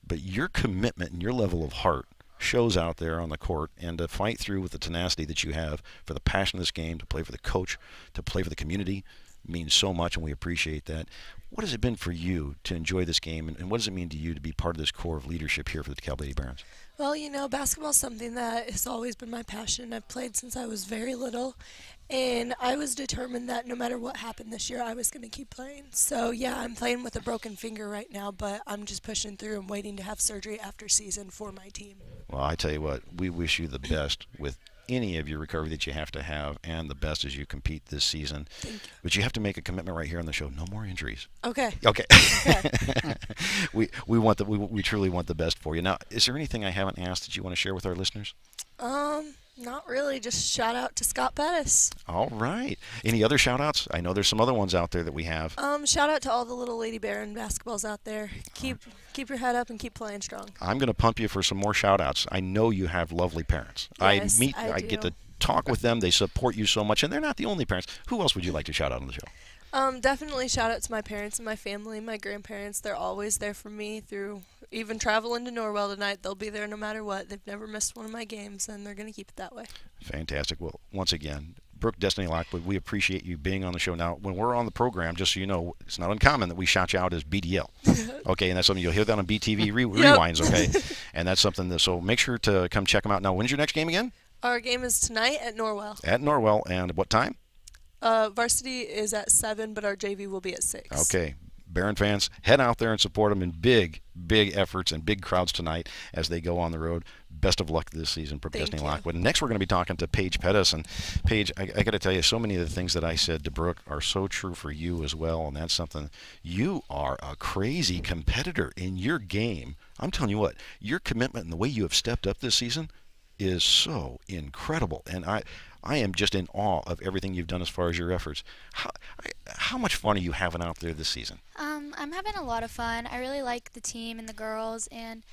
But your commitment and your level of heart shows out there on the court, and to fight through with the tenacity that you have for the passion of this game, to play for the coach, to play for the community, means so much, and we appreciate that. What has it been for you to enjoy this game, and what does it mean to you to be part of this core of leadership here for the DeKalb Lady Barons? Well, basketball is something that has always been my passion. I've played since I was very little, and I was determined that no matter what happened this year, I was going to keep playing. So, yeah, I'm playing with a broken finger right now, but I'm just pushing through and waiting to have surgery after season for my team. Well, I tell you what, we wish you the best with any of your recovery that you have to have, and the best as you compete this season. Thank you. But you have to make a commitment right here on the show. No more injuries. Okay. Okay. we truly want the best for you. Now, is there anything I haven't asked that you want to share with our listeners? Not really. Just shout out to Scott Pettis. All right. Any other shout outs? I know there's some other ones out there that we have. Shout out to all the little Lady Baron basketballs out there. Keep your head up and keep playing strong. I'm going to pump you for some more shout outs. I know you have lovely parents. Yes, I get to talk with them. They support you so much, and they're not the only parents. Who else would you like to shout out on the show? Definitely shout out to my parents and my family, my grandparents. They're always there for me through even traveling to Norwell tonight. They'll be there no matter what. They've never missed one of my games, and they're going to keep it that way. Fantastic. Well, once again, Brooke Destiny Lockwood, we appreciate you being on the show. Now, when we're on the program, just so you know, it's not uncommon that we shout you out as BDL. Okay, and that's something you'll hear that on BTV Rewinds, okay? And that's something so make sure to come check them out. Now, when's your next game again? Our game is tonight at Norwell. At Norwell, and what time? Varsity is at 7, but our JV will be at 6. Okay. Baron fans, head out there and support them in big, big efforts and big crowds tonight as they go on the road. Best of luck this season, Brooke Destiny Lockwood. And next we're going to be talking to Paige Pettis. And Paige, I got to tell you, so many of the things that I said to Brooke are so true for you as well. And that's something, you are a crazy competitor in your game. I'm telling you what, your commitment and the way you have stepped up this season is so incredible. And I am just in awe of everything you've done as far as your efforts. How much fun are you having out there this season? I'm having a lot of fun. I really like the team and the girls, and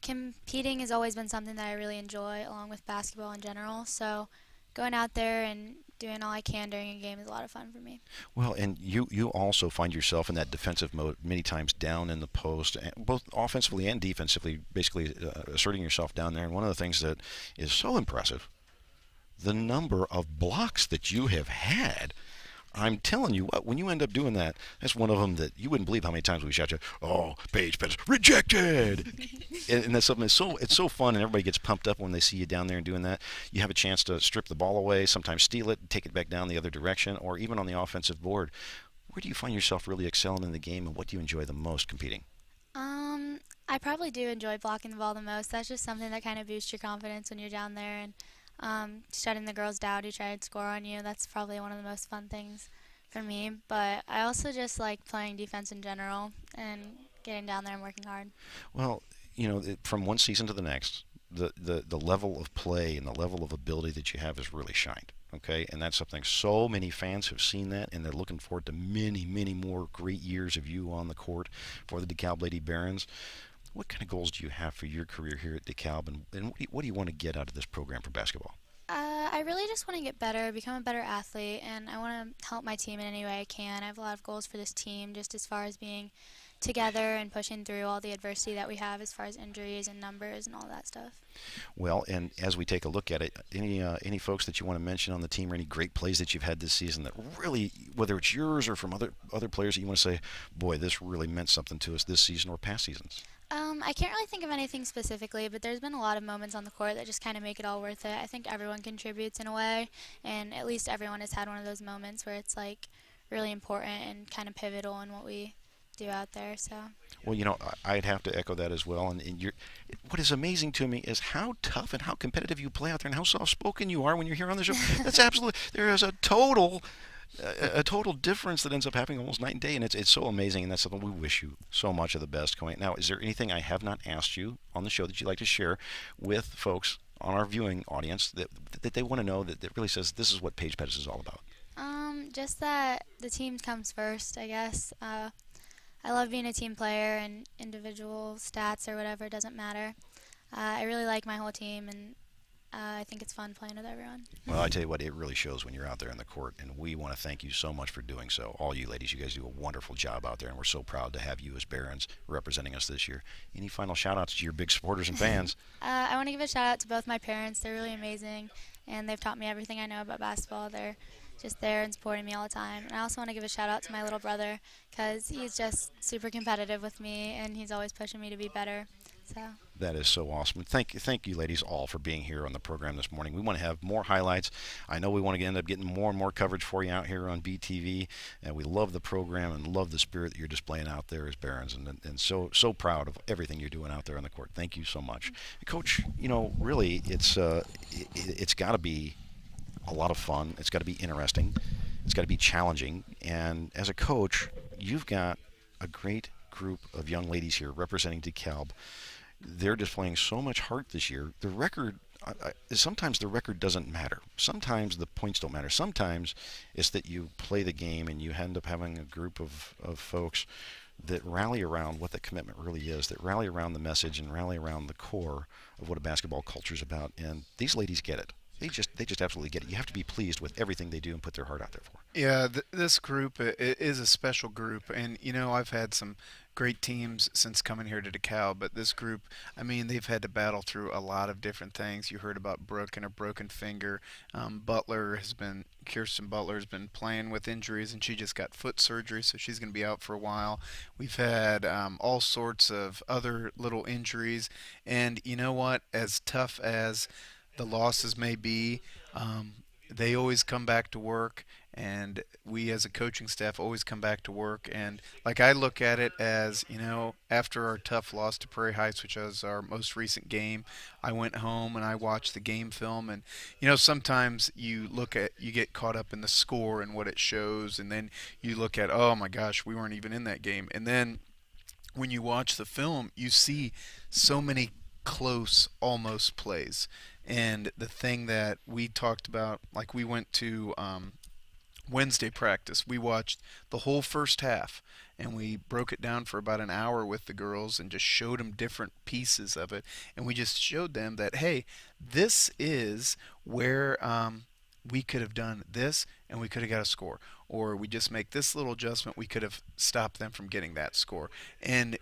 competing has always been something that I really enjoy, along with basketball in general. So going out there and doing all I can during a game is a lot of fun for me. Well, and you also find yourself in that defensive mode many times down in the post, both offensively and defensively, basically asserting yourself down there. And one of the things that is so impressive, the number of blocks that you have had. I'm telling you what, when you end up doing that, that's one of them that you wouldn't believe how many times we shout you, oh, Paige Pettis, rejected! And that's something, it's so fun, and everybody gets pumped up when they see you down there and doing that. You have a chance to strip the ball away, sometimes steal it, take it back down the other direction, or even on the offensive board. Where do you find yourself really excelling in the game, and what do you enjoy the most competing? I probably do enjoy blocking the ball the most. That's just something that kind of boosts your confidence when you're down there and shutting the girls down who try to score on you. That's probably one of the most fun things for me. But I also just like playing defense in general and getting down there and working hard. Well, from one season to the next, the level of play and the level of ability that you have has really shined. Okay, and that's something so many fans have seen that, and they're looking forward to many, many more great years of you on the court for the DeKalb Lady Barons. What kind of goals do you have for your career here at DeKalb, and what do you want to get out of this program for basketball? I really just want to get better, become a better athlete, and I want to help my team in any way I can. I have a lot of goals for this team, just as far as being together and pushing through all the adversity that we have as far as injuries and numbers and all that stuff. Well, and as we take a look at it, any folks that you want to mention on the team, or any great plays that you've had this season that really, whether it's yours or from other players that you want to say, boy, this really meant something to us this season or past seasons? I can't really think of anything specifically, but there's been a lot of moments on the court that just kind of make it all worth it. I think everyone contributes in a way, and at least everyone has had one of those moments where it's like really important and kind of pivotal in what we do out there. So. Well, I'd have to echo that as well. And what is amazing to me is how tough and how competitive you play out there, and how soft-spoken you are when you're here on the show. That's absolutely. There is a total difference that ends up happening almost night and day, and it's so amazing, and that's something we wish you so much of the best going. Now, is there anything I have not asked you on the show that you'd like to share with folks on our viewing audience that they want to know that really says this is what Paige Pettis is all about? Just that the team comes first, I guess. I love being a team player, and individual stats or whatever, it doesn't matter. I really like my whole team, and I think it's fun playing with everyone. Well, I tell you what, it really shows when you're out there in the court, and we want to thank you so much for doing so. All you ladies, you guys do a wonderful job out there, and we're so proud to have you as Barons representing us this year. Any final shout-outs to your big supporters and fans? I want to give a shout-out to both my parents. They're really amazing, and they've taught me everything I know about basketball. They're just there and supporting me all the time. And I also want to give a shout-out to my little brother, because he's just super competitive with me, and he's always pushing me to be better. So. That is so awesome. Thank you, ladies, all for being here on the program this morning. We want to have more highlights. I know we want to end up getting more and more coverage for you out here on BTV, and we love the program and love the spirit that you're displaying out there as Barons, and so proud of everything you're doing out there on the court. Thank you so much, Coach. Really, it's got to be a lot of fun. It's got to be interesting. It's got to be challenging. And as a coach, you've got a great group of young ladies here representing DeKalb. They're displaying so much heart this year. The record, sometimes the record doesn't matter. Sometimes the points don't matter. Sometimes it's that you play the game and you end up having a group of folks that rally around what the commitment really is, that rally around the message and rally around the core of what a basketball culture is about. And these ladies get it. They just absolutely get it. You have to be pleased with everything they do and put their heart out there for. Yeah, this group is a special group, and I've had some great teams since coming here to DeKalb, but this group, they've had to battle through a lot of different things. You heard about Brooke and a broken finger. Kirsten Butler has been playing with injuries, and she just got foot surgery, so she's going to be out for a while. We've had all sorts of other little injuries, and you know what? As tough as the losses may be, they always come back to work, and we as a coaching staff always come back to work. And like, I look at it as, after our tough loss to Prairie Heights, which was our most recent game, I went home and I watched the game film, and sometimes you get caught up in the score and what it shows, and then you look at, oh my gosh, we weren't even in that game. And then when you watch the film, you see so many close almost plays. And the thing that we talked about, like, we went to Wednesday practice. We watched the whole first half, and we broke it down for about an hour with the girls and just showed them different pieces of it. And we just showed them that, hey, this is where we could have done this and we could have got a score. Or we just make this little adjustment, we could have stopped them from getting that score. And,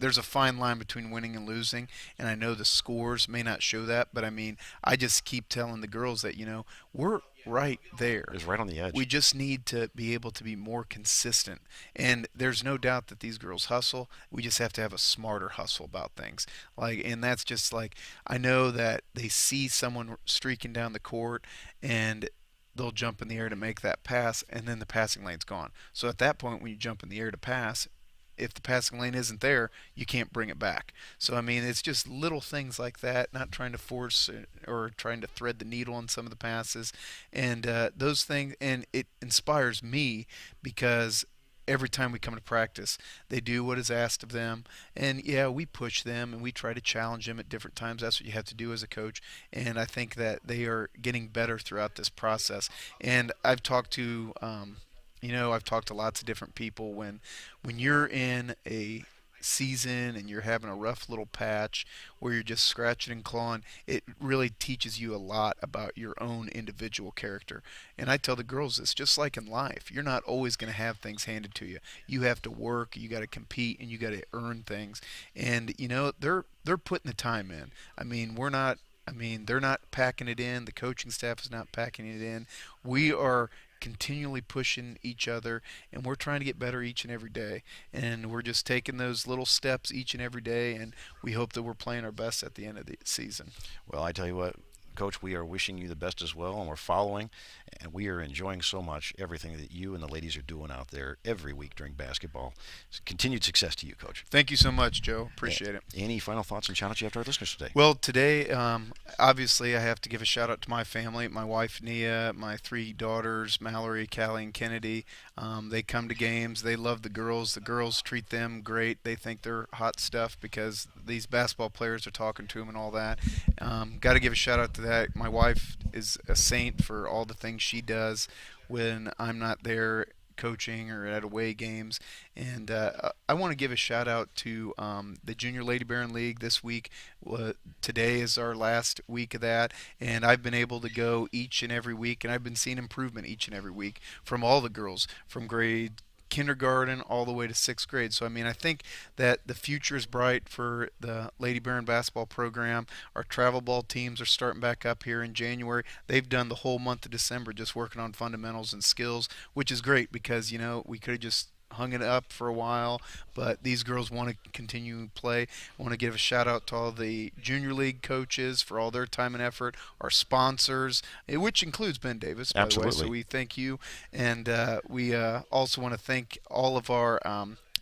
there's a fine line between winning and losing, and I know the scores may not show that, but I just keep telling the girls that, right there. It's right on the edge. We just need to be able to be more consistent. And there's no doubt that these girls hustle. We just have to have a smarter hustle about things. And that's just like, I know that they see someone streaking down the court and they'll jump in the air to make that pass, and then the passing lane's gone. So at that point, when you jump in the air to pass, if the passing lane isn't there, you can't bring it back. So, I mean, it's just little things like that, not trying to force or trying to thread the needle on some of the passes. And those things, and it inspires me because every time we come to practice, they do what is asked of them. And, yeah, we push them and we try to challenge them at different times. That's what you have to do as a coach. And I think that they are getting better throughout this process. And I've talked to I've talked to lots of different people. When you're in a season and you're having a rough little patch where you're just scratching and clawing, it really teaches you a lot about your own individual character. And I tell the girls this, just like in life, you're not always going to have things handed to you. You have to work, you got to compete, and you got to earn things. And they're putting the time in. They're not packing it in. The coaching staff is not packing it in. We are continually pushing each other, and we're trying to get better each and every day, and we're just taking those little steps each and every day, and we hope that we're playing our best at the end of the season. Well, I tell you what, Coach, we are wishing you the best as well, and we're following, and we are enjoying so much everything that you and the ladies are doing out there every week during basketball. Continued success to you, Coach. Thank you so much, Joe. Appreciate it. Any final thoughts and shout-outs you have to our listeners today? Well, today, obviously, I have to give a shout-out to my family, my wife, Nia, my 3 daughters, Mallory, Callie, and Kennedy. They come to games. They love the girls. The girls treat them great. They think they're hot stuff because these basketball players are talking to them and all that. Got to give a shout-out to that. My wife is a saint for all the things she does when I'm not there coaching or at away games. And I want to give a shout out to the Junior Lady Baron League this week. Today is our last week of that, and I've been able to go each and every week, and I've been seeing improvement each and every week from all the girls, from grade kindergarten all the way to 6th grade. So, I think that the future is bright for the Lady Baron basketball program. Our travel ball teams are starting back up here in January. They've done the whole month of December just working on fundamentals and skills, which is great because, we could have just hung it up for a while, but these girls want to continue to play. I want to give a shout out to all the junior league coaches for all their time and effort, our sponsors, which includes Ben Davis, by Absolutely. the way, so we thank you. And we also want to thank all of our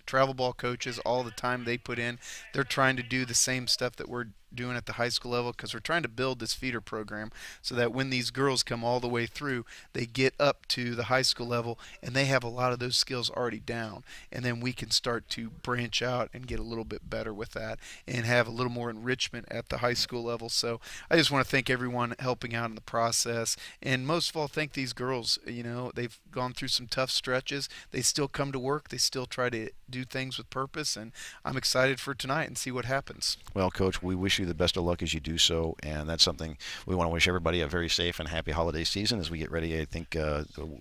travel ball coaches, all the time they put in. They're trying to do the same stuff that we're doing at the high school level because we're trying to build this feeder program so that when these girls come all the way through, they get up to the high school level and they have a lot of those skills already down, and then we can start to branch out and get a little bit better with that and have a little more enrichment at the high school level. So I just want to thank everyone helping out in the process, and most of all thank these girls. They've gone through some tough stretches. They still come to work. They still try to do things with purpose, and I'm excited for tonight and see what happens. Well, Coach, we wish you the best of luck as you do so, and that's something we want to wish everybody a very safe and happy holiday season as we get ready. I think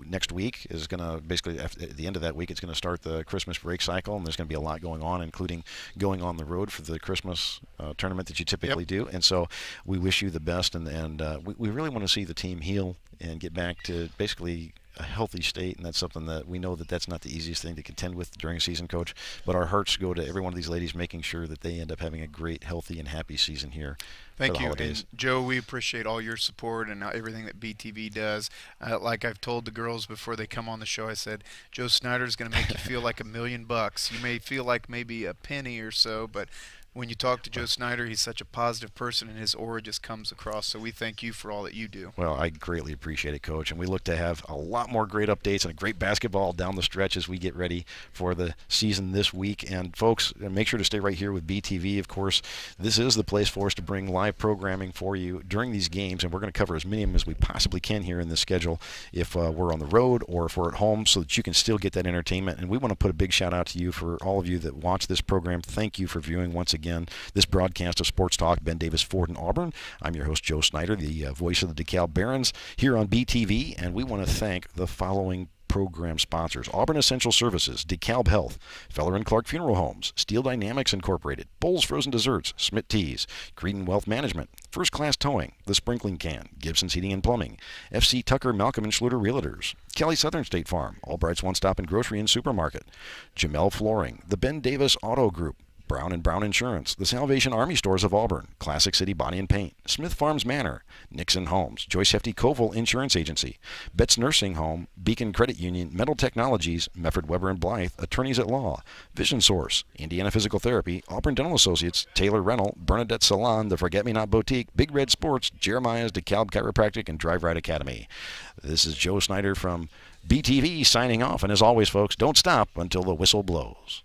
next week is going to basically, at the end of that week, it's going to start the Christmas break cycle, and there's going to be a lot going on, including going on the road for the Christmas tournament that you typically do. And so we wish you the best, and we really want to see the team heal and get back to basically a healthy state, and that's something that we know that that's not the easiest thing to contend with during a season, Coach, but our hearts go to every one of these ladies making sure that they end up having a great, healthy, and happy season here. Thank for the you. holidays. And Joe, we appreciate all your support and everything that BTV does. Like I've told the girls before they come on the show, I said, Joe Snyder's going to make you feel like $1 million. You may feel like maybe a penny or so, but when you talk to Joe Snyder, he's such a positive person, and his aura just comes across. So we thank you for all that you do. Well, I greatly appreciate it, Coach, and we look to have a lot more great updates and a great basketball down the stretch as we get ready for the season this week. And folks, make sure to stay right here with BTV. Of course, this is the place for us to bring live programming for you during these games, and we're going to cover as many of them as we possibly can here in this schedule if we're on the road or if we're at home, so that you can still get that entertainment. And we want to put a big shout out to you for all of you that watch this program. Thank you for viewing once again this broadcast of Sports Talk, Ben Davis Ford in Auburn. I'm your host, Joe Snyder, the voice of the DeKalb Barons here on BTV, and we want to thank the following program sponsors: Auburn Essential Services, DeKalb Health, Feller and Clark Funeral Homes, Steel Dynamics Incorporated, Bowles Frozen Desserts, Schmidt Teas, Creedon Wealth Management, First Class Towing, The Sprinkling Can, Gibson's Heating and Plumbing, FC Tucker, Malcolm and Schluter Realtors, Kelly Southern State Farm, Albright's One Stop and Grocery and Supermarket, Jamel Flooring, the Ben Davis Auto Group, Brown & Brown Insurance, the Salvation Army Stores of Auburn, Classic City Body and Paint, Smith Farms Manor, Nixon Homes, Joyce Hefty Koval Insurance Agency, Betts Nursing Home, Beacon Credit Union, Metal Technologies, Mefford Weber and Blythe, Attorneys at Law, Vision Source, Indiana Physical Therapy, Auburn Dental Associates, Taylor Rental, Bernadette Salon, the Forget Me Not Boutique, Big Red Sports, Jeremiah's DeKalb Chiropractic, and Drive Right Academy. This is Joe Snyder from BTV signing off, and as always, folks, don't stop until the whistle blows.